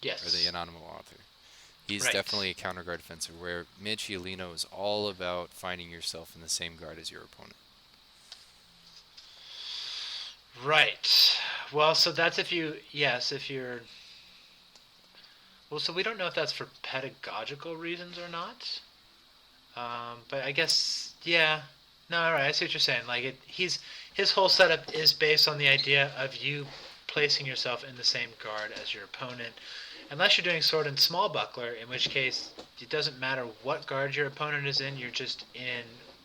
S4: Yes.
S3: or the Anonimo author. He's
S4: Right.
S3: definitely a counterguard fencer, where Manciolino is all about finding yourself in the same guard as your opponent.
S4: Right. Well, so that's if you're. Well, so we don't know if that's for pedagogical reasons or not. But I guess, yeah. No, all right. I see what you're saying. Like his whole setup is based on the idea of you placing yourself in the same guard as your opponent, unless you're doing sword and small buckler, in which case it doesn't matter what guard your opponent is in. You're just in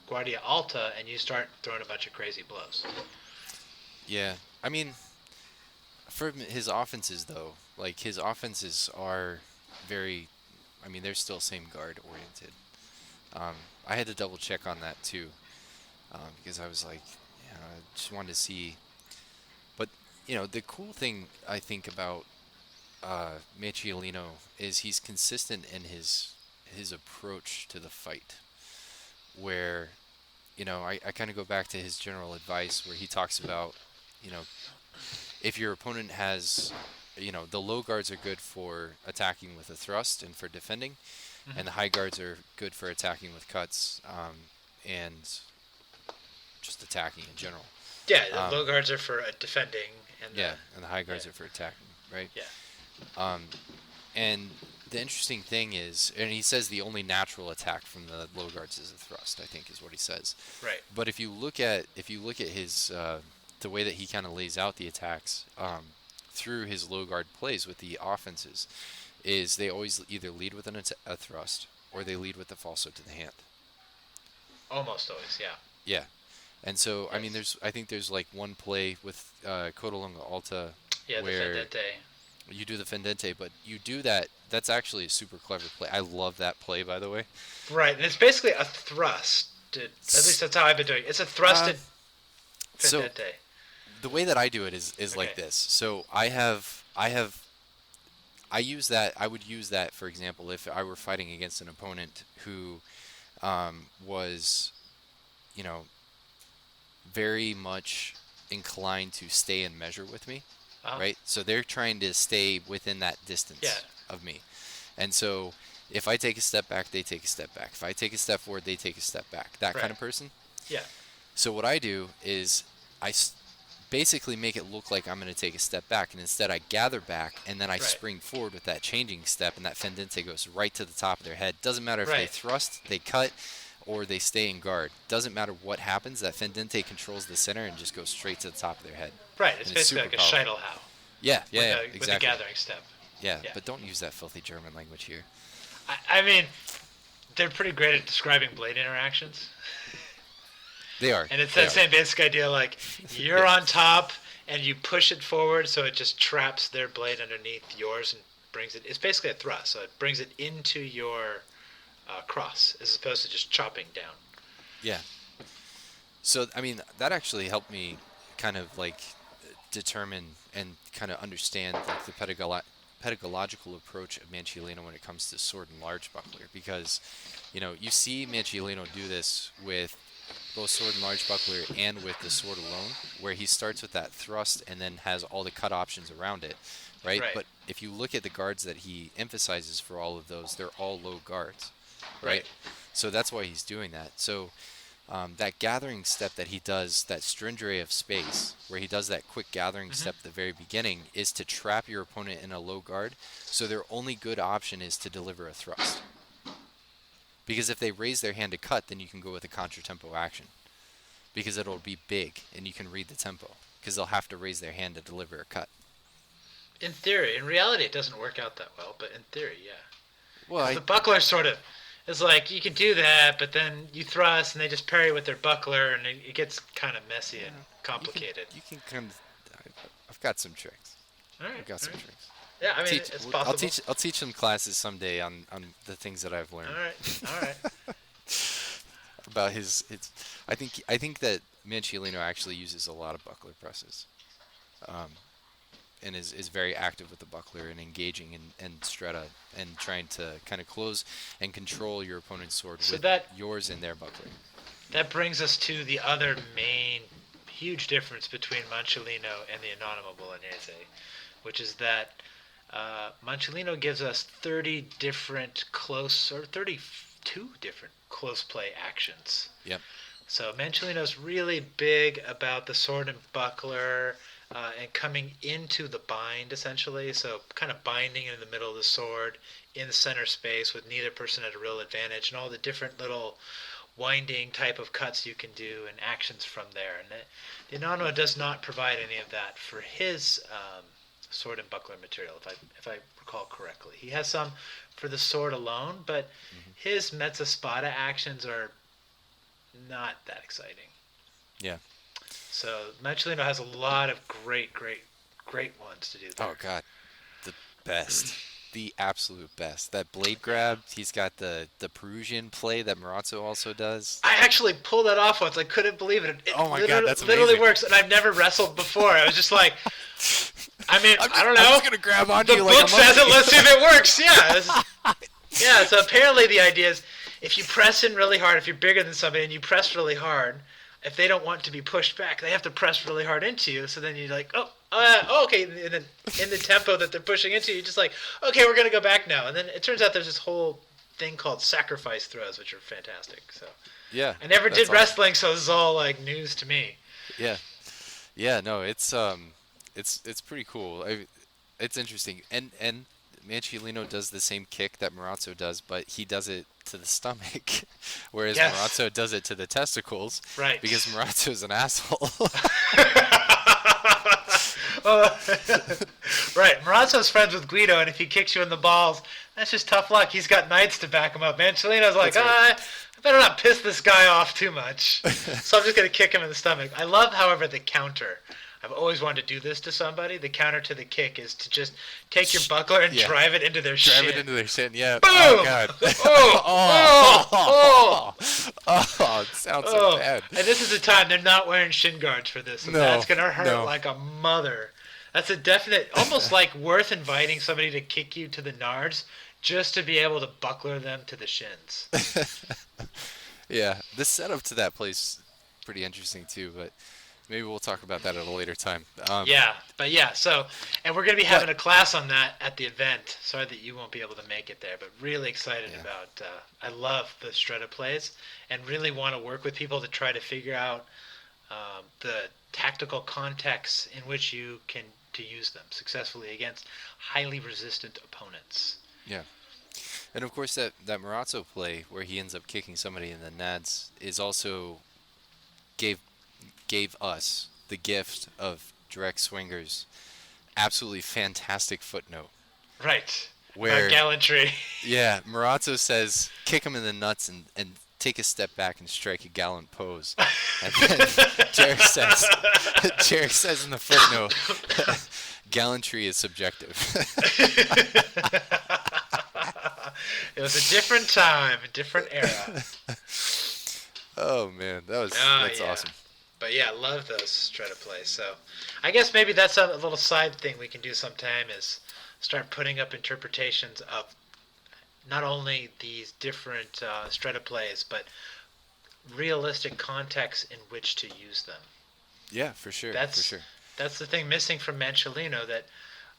S4: Guardia Alta, and you start throwing a bunch of crazy blows.
S3: Yeah, I mean, for his offenses though, like his offenses are very, I mean, they're still same guard oriented. I had to double check on that too, because I was like, I just wanted to see. But the cool thing I think about Manciolino is he's consistent in his approach to the fight, where I kind of go back to his general advice where he talks about, if your opponent has, the low guards are good for attacking with a thrust and for defending, and the high guards are good for attacking with cuts, and just attacking in general.
S4: Yeah, the low guards are for defending. And
S3: and the high guards are for attacking, right?
S4: Yeah.
S3: And the interesting thing is, and he says the only natural attack from the low guards is a thrust, I think is what he says.
S4: Right.
S3: But if you look at his the way that he kind of lays out the attacks through his low guard plays with the offenses, is they always either lead with a thrust or they lead with the falso to the hand.
S4: Almost always, yeah.
S3: Yeah. And so,
S4: Yes.
S3: I mean, I think there's like one play with Codalunga Alta
S4: the
S3: where
S4: Fendente.
S3: you do the Fendente, but you do that. That's actually a super clever play. I love that play, by the way.
S4: Right, and it's basically a thrust. At least that's how I've been doing it. It's a thrusted Fendente.
S3: So the way that I do it is like this. So I use that. I would use that, for example, if I were fighting against an opponent who was, very much inclined to stay and measure with me, right? So they're trying to stay within that distance of me. And so if I take a step back, they take a step back. If I take a step forward, they take a step back. That kind of person.
S4: Yeah.
S3: So what I do is basically make it look like I'm going to take a step back, and instead I gather back, and then I spring forward with that changing step, and that Fendente goes right to the top of their head. Doesn't matter if they thrust, they cut, or they stay in guard. Doesn't matter what happens. That Fendente controls the center and just goes straight to the top of their head.
S4: Right. It's basically like a Scheitelhau.
S3: Yeah,
S4: With
S3: exactly.
S4: a gathering step.
S3: Yeah, but don't use that filthy German language here.
S4: I mean, they're pretty great at describing blade interactions.
S3: They are.
S4: And it's that same basic idea, like, you're on top, and you push it forward, so it just traps their blade underneath yours and brings it. It's basically a thrust, so it brings it into your cross, as opposed to just chopping down. Yeah.
S3: So, I mean, that actually helped me kind of, like, determine and kind of understand, like, the pedagogical approach of Manciolino when it comes to sword and large buckler, because, you see Manciolino do this with both sword and large buckler and with the sword alone, where he starts with that thrust and then has all the cut options around it, right? But if you look at the guards that he emphasizes for all of those, they're all low guards, right? So that's why he's doing that. So that gathering step that he does, that stringere of space, where he does that quick gathering step at the very beginning, is to trap your opponent in a low guard, so their only good option is to deliver a thrust. Because if they raise their hand to cut, then you can go with a contra-tempo action. Because it'll be big, and you can read the tempo. Because they'll have to raise their hand to deliver a cut.
S4: In theory. In reality, it doesn't work out that well, but in theory, yeah.
S3: Well,
S4: the buckler sort of is like, you can do that, but then you thrust, and they just parry with their buckler, and it gets kind of messy and complicated.
S3: You can kind of... I've got some tricks.
S4: All right.
S3: I've got some tricks.
S4: Yeah, I mean, it's possible.
S3: I'll teach some classes someday on the things that I've learned.
S4: All right.
S3: About his I think that Manciolino actually uses a lot of buckler presses, and is very active with the buckler and engaging and stretta and trying to kind of close and control your opponent's sword with yours and their buckler.
S4: That brings us to the other main huge difference between Manciolino and the Anonimo Bolognese, which is that Manciolino gives us 32 different close play actions.
S3: Yep.
S4: So Manciolino's really big about the sword and buckler and coming into the bind, essentially. So kind of binding in the middle of the sword in the center space with neither person at a real advantage, and all the different little winding type of cuts you can do and actions from there. And the Anonimo does not provide any of that for his sword and buckler material, if I recall correctly. He has some for the sword alone, but his mezza spada actions are not that exciting.
S3: Yeah.
S4: So Manciolino has a lot of great ones to do there.
S3: Oh God, the best, the absolute best. That blade grab. He's got the Peruvian play that Marazzo also does.
S4: I actually pulled that off once. I couldn't believe it.
S3: Oh my God, that's amazing.
S4: Literally works, and I've never wrestled before. I was just like, I mean, I don't know.
S3: I'm just gonna grab onto
S4: the
S3: you
S4: book
S3: like a
S4: says
S3: monkey.
S4: it. Let's see if it works. Yeah. Yeah. So apparently the idea is, if you press in really hard, if you're bigger than somebody and you press really hard, if they don't want to be pushed back, they have to press really hard into you. So then you're like, okay. And then in the tempo that they're pushing into, you're just like, okay, we're gonna go back now. And then it turns out there's this whole thing called sacrifice throws, which are fantastic. So
S3: Yeah,
S4: I never
S3: that's
S4: did
S3: awesome.
S4: wrestling, so this is all like news to me.
S3: Yeah, yeah. No, it's pretty cool. It's interesting, and Manciolino does the same kick that Marazzo does, but he does it to the stomach, whereas
S4: Yes,
S3: Marazzo does it to the testicles because
S4: right.
S3: Marazzo's an asshole.
S4: Uh, right, Marazzo's friends with Guido, and if he kicks you in the balls, that's just tough luck. He's got knights to back him up. Mancholino's like,
S3: That's right.
S4: I better not piss this guy off too much, so I'm just gonna kick him in the stomach. I love, however, the counter. I've always wanted to do this to somebody. The counter to the kick is to just take your buckler and
S3: Yeah,
S4: drive it into their
S3: drive it
S4: shin.
S3: into their shin. Yeah. Oh
S4: Boom!
S3: God.
S4: Oh, oh, oh,
S3: Oh, oh, it sounds so
S4: oh.
S3: bad.
S4: And this is the time they're not wearing shin guards for this, so
S3: No,
S4: that's gonna hurt
S3: no.
S4: like a mother. That's a definite, almost like worth inviting somebody to kick you to the nards just to be able to buckler them to the shins.
S3: Yeah, the setup to that place pretty interesting too, but maybe we'll talk about that at a later time.
S4: Yeah, but yeah, so, and we're going to be
S3: But
S4: having a class on that at the event. Sorry that you won't be able to make it there, but really excited
S3: yeah,
S4: about, I love the Stretta plays and really want to work with people to try to figure out the tactical contexts in which you can to use them successfully against highly resistant opponents.
S3: yeah, and of course that Marazzo play where he ends up kicking somebody in the nads is also gave gave us the gift of direct swingers absolutely fantastic footnote
S4: Right. About
S3: where
S4: gallantry.
S3: yeah, Marazzo says kick him in the nuts and take a step back and strike a gallant pose. And then Jarek says Jarek says in the footnote gallantry is subjective.
S4: It was a different time, a different era.
S3: Oh man,
S4: Oh,
S3: that's
S4: yeah.
S3: awesome.
S4: But yeah, I love those Stretta plays. So I guess maybe that's a little side thing we can do sometime is start putting up interpretations of not only these different Stretta plays, but realistic contexts in which to use them.
S3: Yeah, for sure, for
S4: That's
S3: sure.
S4: that's the thing missing from Manciolino that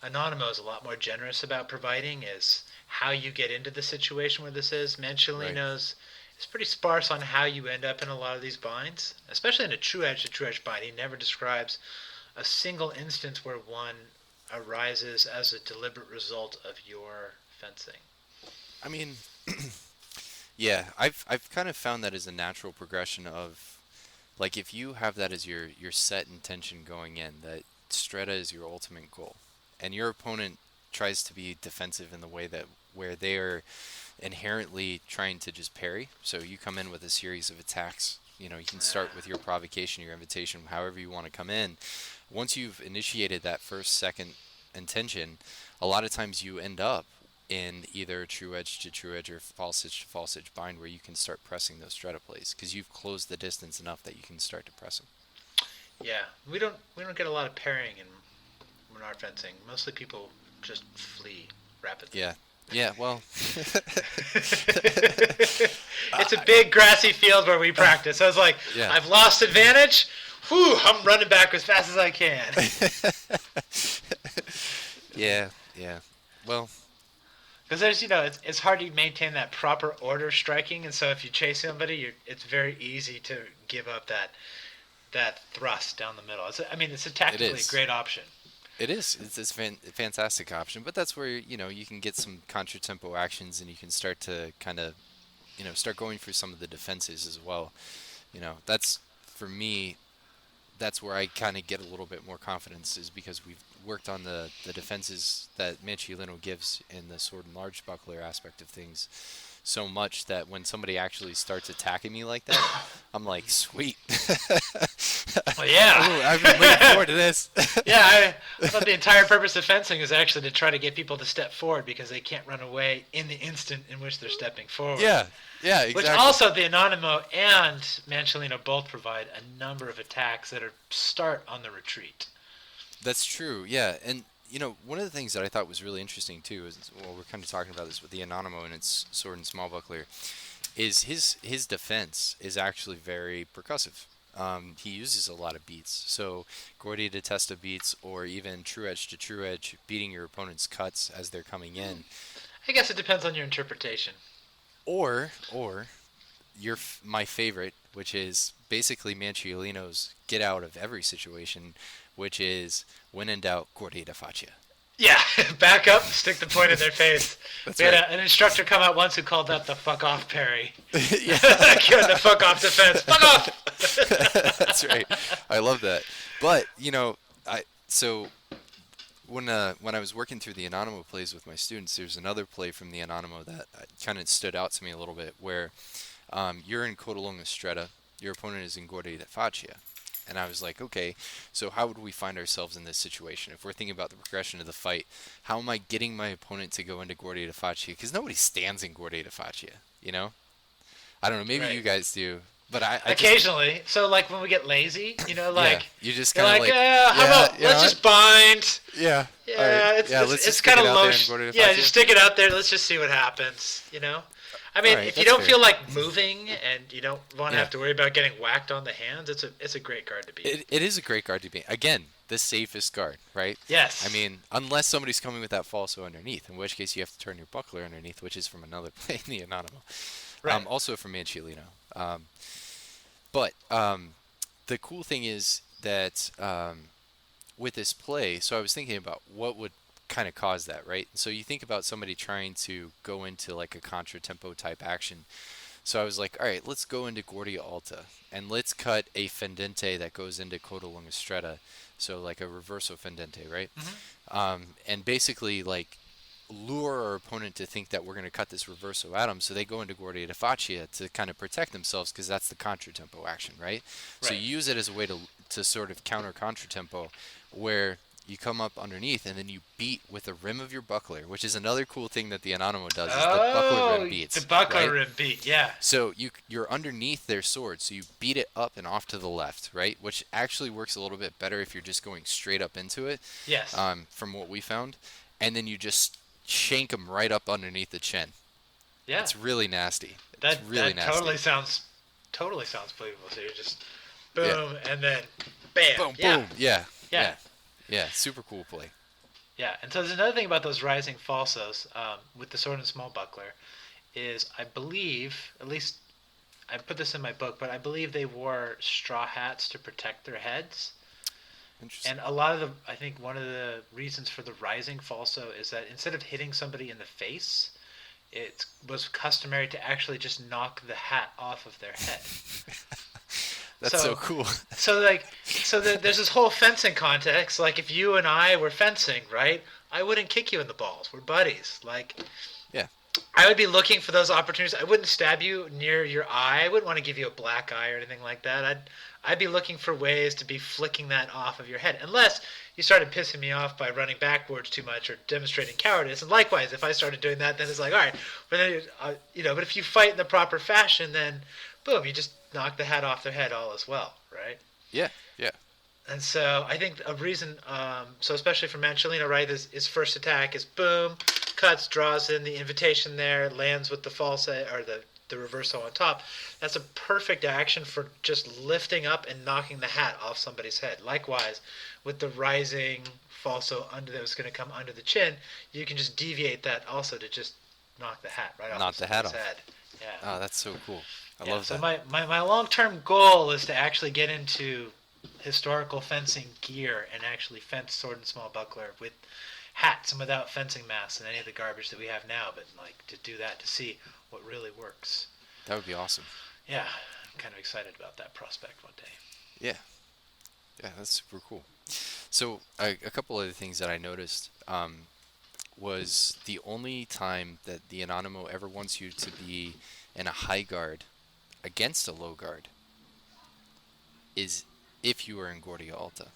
S4: Anonimo is a lot more generous about providing is how you get into the situation where this is.
S3: Right.
S4: Manciolino's is pretty sparse on how you end up in a lot of these binds, especially in a true edge to true edge bind. He never describes a single instance where one arises as a deliberate result of your fencing.
S3: I mean, yeah, I've kind of found that as a natural progression of like if you have that as your set intention going in, that Stretta is your ultimate goal, and your opponent tries to be defensive in the way that where they are inherently trying to just parry. So you come in with a series of attacks. You know, you can start with your provocation, your invitation, however you want to come in. Once you've initiated that first, second intention, a lot of times you end up in either true edge to true edge or false edge to false edge bind where you can start pressing those strata plays because you've closed the distance enough that you can start to press them.
S4: Yeah, we don't get a lot of pairing in Renard fencing. Mostly people just flee rapidly.
S3: Yeah. Yeah, well,
S4: It's a big grassy field where we practice. I was like,
S3: yeah.
S4: I've lost advantage. Whew, I'm running back as fast as I can.
S3: Yeah, yeah. Well,
S4: Because there's, it's hard to maintain that proper order striking, and so if you chase somebody, it's very easy to give up that thrust down the middle. It's a
S3: it
S4: tactically
S3: is.
S4: great option.
S3: It is. It's a fantastic option, but that's where, you can get some contra-tempo actions and you can start to kind of, start going through some of the defenses as well. That's, for me, that's where I kind of get a little bit more confidence is because we've worked on the defenses that Manciolino gives in the sword and large buckler aspect of things so much that when somebody actually starts attacking me like that, I'm like, sweet.
S4: Well, yeah.
S3: Ooh, I've been looking forward to this.
S4: Yeah, I thought the entire purpose of fencing is actually to try to get people to step forward because they can't run away in the instant in which they're stepping forward.
S3: Yeah, yeah, exactly.
S4: Which also the Anonimo and Manciolino both provide a number of attacks that start on the retreat.
S3: That's true, yeah. And, one of the things that I thought was really interesting, too, is, well, we're kind of talking about this with the Anonimo and its sword and small buckler, is his defense is actually very percussive. He uses a lot of beats. So, Guardia de Testa beats, or even true edge to true edge, beating your opponent's cuts as they're coming in.
S4: I guess it depends on your interpretation.
S3: Or my favorite, which is basically Manciolino's get out of every situation, which is when in doubt, guardia da faccia.
S4: Yeah, back up, stick the point in their face.
S3: That's
S4: We had
S3: right.
S4: an instructor come out once who called that the fuck off parry.
S3: Yeah,
S4: The fuck off defense. Fuck
S3: that's right.
S4: off!
S3: I love that. But so when I was working through the Anonimo plays with my students, there's another play from the Anonimo that kind of stood out to me a little bit, where you're in Codalunga Stretta, your opponent is in Guardia da Faccia. And I was like, okay, so how would we find ourselves in this situation? If we're thinking about the progression of the fight, how am I getting my opponent to go into Guardia da Faccia? Because nobody stands in Guardia da Faccia, you know? I don't know, maybe you
S4: Right.
S3: guys do, but I just,
S4: Occasionally. So, like, when we get lazy,
S3: yeah, you just
S4: you're
S3: kind of
S4: like,
S3: like,
S4: how
S3: yeah,
S4: about,
S3: you know
S4: let's
S3: what?
S4: just bind.
S3: Yeah, all right,
S4: Yeah,
S3: yeah, let's
S4: it's
S3: just stick
S4: kind
S3: it
S4: of
S3: out
S4: low.
S3: there and Guardia da
S4: Yeah,
S3: Faccia.
S4: just stick it out there. Let's just see what happens. I
S3: All
S4: mean,
S3: right,
S4: if you
S3: that's
S4: don't
S3: fair.
S4: feel like moving and you don't want to
S3: Yeah.
S4: have to worry about getting whacked on the hands, it's a great card to be.
S3: It is a great guard to be. Again, the safest guard, right?
S4: Yes.
S3: I mean, unless somebody's coming with that falso underneath, in which case you have to turn your buckler underneath, which is from another play in the Anonimo.
S4: Right.
S3: Also from Mancilino. But the cool thing is that with this play, so I was thinking about what would kind of cause that, right? So you think about somebody trying to go into like a contratempo type action. So I was like, all right, let's go into Guardia Alta and let's cut a fendente that goes into Coda Lunga Stretta. So like a reverso fendente, right? And basically like lure our opponent to think that we're going to cut this reverso at them, so they go into Guardia da Faccia to kind of protect themselves because that's the contratempo action, right? So
S4: Right.
S3: you use it as a way to sort of counter contratempo, where you come up underneath and then you beat with the rim of your buckler, which is another cool thing that the Anonimo does, is the buckler rim beats.
S4: The buckler
S3: right?
S4: rim beat. Yeah.
S3: So you're underneath their sword, so you beat it up and off to the left, right? Which actually works a little bit better if you're just going straight up into it,
S4: Yes.
S3: from what we found, and then you just shank them right up underneath the chin.
S4: Yeah.
S3: It's really nasty.
S4: That
S3: It's really
S4: that
S3: nasty.
S4: totally sounds believable. So you're just
S3: Yeah.
S4: boom and then bam.
S3: Boom,
S4: Yeah.
S3: boom. Yeah.
S4: Yeah.
S3: Yeah. Yeah. Super cool play.
S4: Yeah, and so there's another thing about those rising falsos with the sword and small buckler is I believe, at least I put this in my book, but I believe they wore straw hats to protect their heads.
S3: Interesting.
S4: And a lot of I think one of the reasons for the rising falso is that instead of hitting somebody in the face, it was customary to actually just knock the hat off of their head.
S3: That's so cool.
S4: There's this whole fencing context. Like if you and I were fencing, right? I wouldn't kick you in the balls. We're buddies. Like,
S3: Yeah.
S4: I would be looking for those opportunities. I wouldn't stab you near your eye. I wouldn't want to give you a black eye or anything like that. I'd be looking for ways to be flicking that off of your head, unless you started pissing me off by running backwards too much or demonstrating cowardice. And likewise, if I started doing that, then it's like, all right, but then but if you fight in the proper fashion, then boom, you just knock the hat off their head all as well, right?
S3: Yeah. Yeah.
S4: And so I think a reason, so especially for Mancilino, right, his first attack is boom, cuts, draws in the invitation there, lands with the false or the reverso on top. That's a perfect action for just lifting up and knocking the hat off somebody's head. Likewise, with the rising falso under that was going to come under the chin, you can just deviate that also to just knock the hat right off
S3: Knock
S4: of
S3: the hat
S4: somebody's
S3: off.
S4: head. Yeah.
S3: Oh, that's so cool. I
S4: Yeah,
S3: love
S4: so
S3: that.
S4: my long-term goal is to actually get into historical fencing gear and actually fence sword and small buckler with hats and without fencing masks and any of the garbage that we have now, but like to do that to see what really works.
S3: That would be awesome.
S4: Yeah, I'm kind of excited about that prospect one day.
S3: Yeah. Yeah, that's super cool. So a couple other things that I noticed was the only time that the Anonimo ever wants you to be in a high guard against a low guard is if you are in Guardia Alta.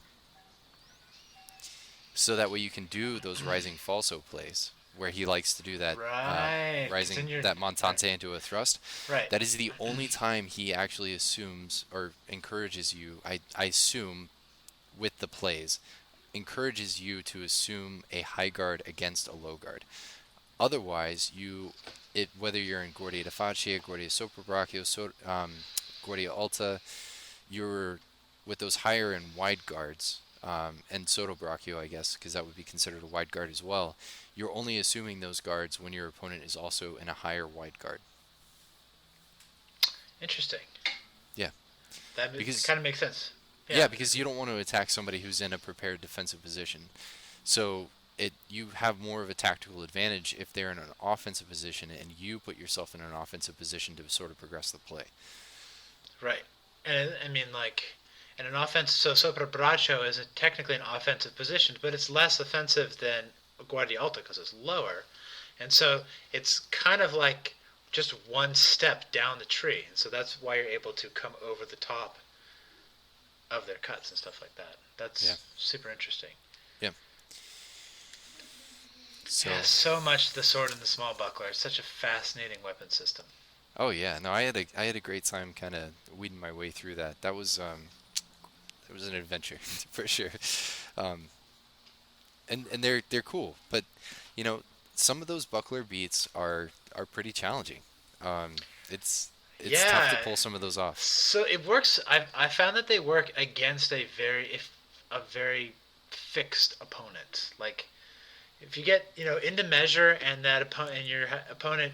S3: So that way you can do those rising falso plays where he likes to do that
S4: Right, 'cause
S3: rising
S4: then you're-
S3: that montante into a thrust.
S4: Right.
S3: That is the only time he actually assumes or encourages you, I assume, with the plays, encourages you to assume a high guard against a low guard. Otherwise, whether you're in Guardia da Faccia, Guardia Sopra Guardia Alta, you're with those higher and wide guards, and Sotto Braccio, I guess, because that would be considered a wide guard as well. You're only assuming those guards when your opponent is also in a higher wide guard.
S4: Interesting.
S3: Yeah,
S4: That
S3: because
S4: kind of makes sense. Yeah.
S3: yeah, because you don't want to attack somebody who's in a prepared defensive position. So you have more of a tactical advantage if they're in an offensive position and you put yourself in an offensive position to sort of progress the play.
S4: Right. And I mean, like, in an offense, so sopra braccio is technically an offensive position, but it's less offensive than guardia alta because it's lower. And so it's kind of like just one step down the tree. And so that's why you're able to come over the top of their cuts and stuff like that.
S3: Yeah.
S4: That's super interesting.
S3: Yeah. So.
S4: Yeah, so much the sword and the small buckler. It's such a fascinating weapon system.
S3: Oh yeah, no, I had a great time kind of weeding my way through that. It was an adventure for sure. Um, and they're cool, but you know, some of those buckler beats are pretty challenging. Um, it's tough to
S4: Yeah,
S3: pull some of those off.
S4: so it works. I found that they work against a very fixed opponent. Like if you get into measure and that opponent and your opponent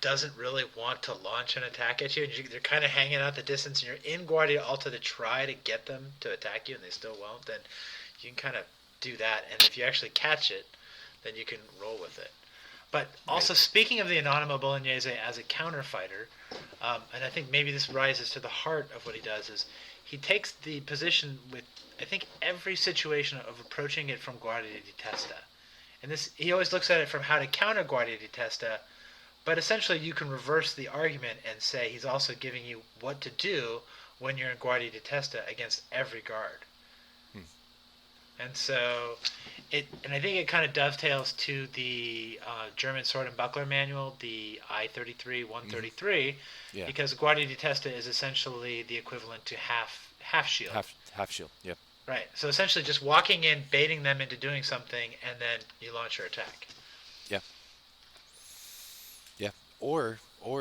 S4: doesn't really want to launch an attack at you, and they're kind of hanging out the distance, and you're in Guardia Alta to try to get them to attack you, and they still won't, then you can kind of do that. And if you actually catch it, then you can roll with it. But
S3: Right.
S4: also, speaking of the Anonimo Bolognese as a counter fighter, and I think maybe this rises to the heart of what he does, is he takes the position with, I think, every situation of approaching it from Guardia di Testa. And this, he always looks at it from how to counter Guardia di Testa, but essentially you can reverse the argument and say he's also giving you what to do when you're in Guardia di Testa against every guard.
S3: Hmm.
S4: And so, and I think it kind of dovetails to the German Sword and Buckler Manual, the I-33 133,
S3: Yeah.
S4: because Guardia di Testa is essentially the equivalent to half shield.
S3: Half shield. Yep.
S4: Right. So essentially, just walking in, baiting them into doing something, and then you launch your attack.
S3: Yeah. Yeah. Or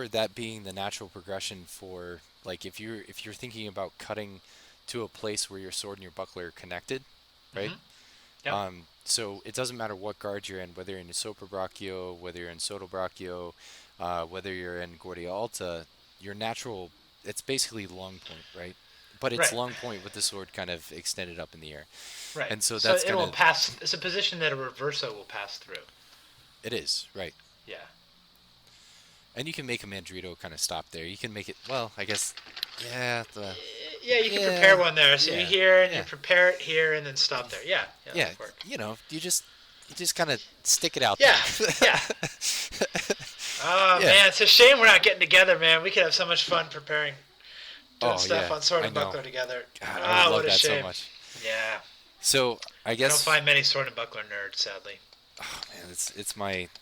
S3: that being the natural progression for like if you're thinking about cutting to a place where your sword and your buckler are connected, right?
S4: Mm-hmm. Yep.
S3: So it doesn't matter what guard you're in, whether you're in sopra brachio, whether you're in sotto brachio, whether you're in guardia alta, your natural it's basically long point, right? But it's
S4: Right.
S3: long point with the sword kind of extended up in the air,
S4: Right.
S3: and so
S4: So
S3: that's
S4: it
S3: kind
S4: will
S3: of
S4: pass. It's a position that a reverso will pass through.
S3: it is right.
S4: Yeah.
S3: And you can make a mandrito kind of stop there. You can make it well, I guess. Yeah,
S4: Yeah, you can
S3: yeah,
S4: prepare one there. So
S3: yeah,
S4: you here and you
S3: yeah,
S4: prepare it here and then stop there. Yeah. Yeah.
S3: yeah.
S4: That'll work.
S3: You know, you just kind of stick it out
S4: Yeah.
S3: there.
S4: Yeah. Oh
S3: Yeah.
S4: man, it's a shame we're not getting together, man. We could have so much fun preparing, doing
S3: Oh
S4: stuff
S3: yeah,
S4: on Sword
S3: I
S4: and
S3: know.
S4: Buckler together.
S3: God, I
S4: Ah,
S3: would love
S4: what a
S3: that so
S4: shame.
S3: much.
S4: Yeah.
S3: So I
S4: I don't
S3: guess,
S4: find many Sword and Buckler nerds, sadly.
S3: oh man,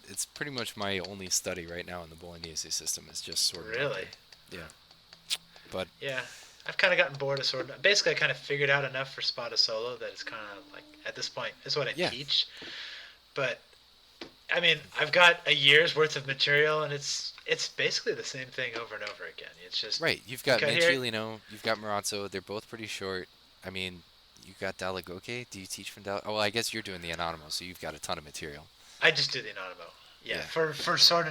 S3: it's pretty much my only study right now in the Bolognese system is just sword and
S4: Really?
S3: buckler. Yeah, but
S4: Yeah. I've kind of gotten bored of Sword. Basically, I kind of figured out enough for Spada Solo that it's kind of like, at this point, it's what I
S3: Yeah.
S4: teach. But, I mean, I've got a year's worth of material, and it's basically the same thing over and over again. It's just,
S3: right, you've got
S4: okay, here,
S3: Manciolino, you've got Marazzo. They're both pretty short. I mean, you got Dalagoke. Do you teach from Dal? Oh, well, I guess you're doing the Anonimo, so you've got a ton of material.
S4: I just do the Anonimo. Yeah,
S3: Yeah.
S4: for Sword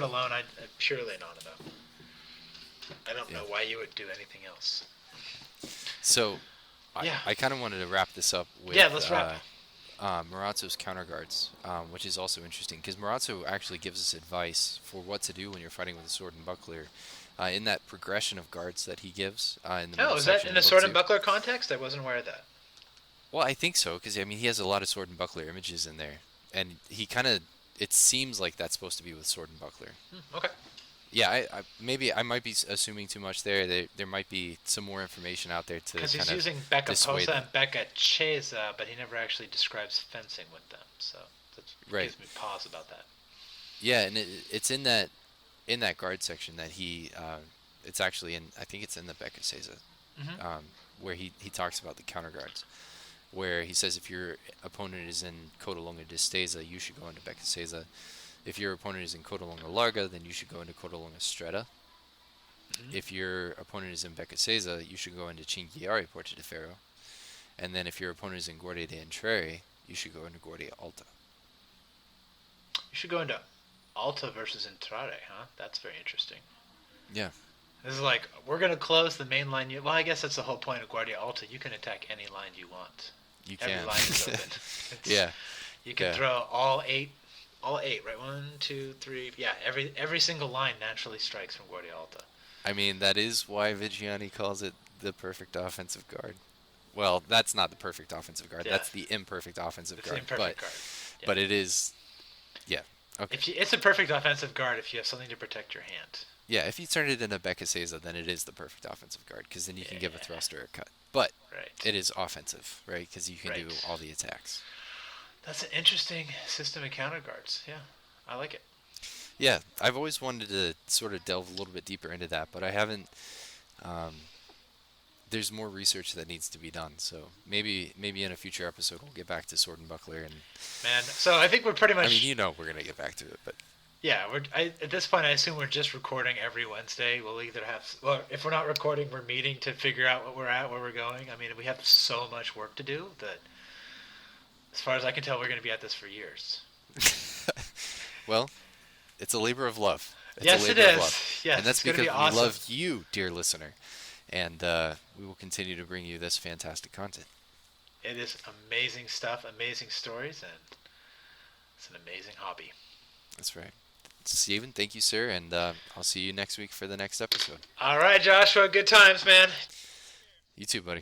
S4: alone, I purely Anonimo. I don't
S3: Yeah.
S4: know why you would do anything else.
S3: So,
S4: Yeah.
S3: I kind of wanted to wrap this up with
S4: Yeah, let's wrap.
S3: Marazzo's counterguards, which is also interesting because Marazzo actually gives us advice for what to do when you're fighting with a sword and buckler. In that progression of guards that he gives in the middle
S4: Oh, is that
S3: section
S4: in
S3: of
S4: a
S3: book
S4: Sword
S3: two.
S4: and Buckler context? I wasn't aware of that.
S3: Well, I think so because I mean he has a lot of sword and buckler images in there, and he kind of it seems like that's supposed to be with sword and buckler.
S4: Okay.
S3: Yeah, maybe I might be assuming too much there. There might be some more information out there to
S4: Because he's
S3: kind of
S4: using Becca
S3: dissuade
S4: Posa
S3: them.
S4: and Becca Chesa, but he never actually describes fencing with them. So that
S3: Right.
S4: gives me pause about that.
S3: Yeah, and it's in that guard section that he it's actually in I think it's in the Becca Sesa,
S4: Mm-hmm.
S3: where he talks about the counter guards, where he says if your opponent is in Codalonga Distesa, you should go into Becca Sesa. If your opponent is in Codalonga Larga, then you should go into Codalonga Stretta.
S4: Mm-hmm.
S3: If your opponent is in Becca Sesa, you should go into Cinquiari Porta de Ferro. And then if your opponent is in Guardia de Entreri, you should go into Guardia Alta.
S4: You should go into Alta versus Entrare, huh? That's very interesting.
S3: Yeah.
S4: This is like, we're going to close the main line. Well, I guess that's the whole point of Guardia Alta. You can attack any line you want.
S3: You
S4: Every
S3: can.
S4: line is open.
S3: Yeah.
S4: You can
S3: Yeah.
S4: throw all eight, right? 1, 2, 3. Yeah, every single line naturally strikes from Guardia Alta.
S3: I mean, that is why Vigiani calls it the perfect offensive guard. Well, that's not the perfect offensive guard.
S4: Yeah.
S3: That's the imperfect offensive
S4: It's
S3: guard.
S4: an imperfect guard. Yeah.
S3: But it is, yeah. Okay.
S4: It's a perfect offensive guard if you have something to protect your hand.
S3: Yeah, if you turn it into Bekaseza, then it is the perfect offensive guard, because then you can give a thrust or a cut. But
S4: Right.
S3: it is offensive, right? Because you can do
S4: Right.
S3: all the attacks.
S4: That's an interesting system of counter guards. Yeah, I like it.
S3: Yeah, I've always wanted to sort of delve a little bit deeper into that, but I haven't. There's more research that needs to be done, so maybe in a future episode we'll get back to Sword and Buckler. And
S4: Man, so I think we're pretty much.
S3: I mean, we're gonna get back to it, but
S4: Yeah, at this point, I assume we're just recording every Wednesday. We'll either have, well, if we're not recording, we're meeting to figure out what we're at, where we're going. I mean, we have so much work to do that, as far as I can tell, we're going to be at this for years.
S3: well, it's a labor of love. It's
S4: Yes,
S3: a
S4: it
S3: labor of
S4: is.
S3: love.
S4: Yes,
S3: and that's
S4: it's gonna
S3: because
S4: be
S3: we
S4: awesome.
S3: love you, dear listener, and we will continue to bring you this fantastic content.
S4: It is amazing stuff, amazing stories, and it's an amazing hobby.
S3: That's right. Steven, thank you, sir, and I'll see you next week for the next episode.
S4: All right, Joshua, good times, man.
S3: You too, buddy.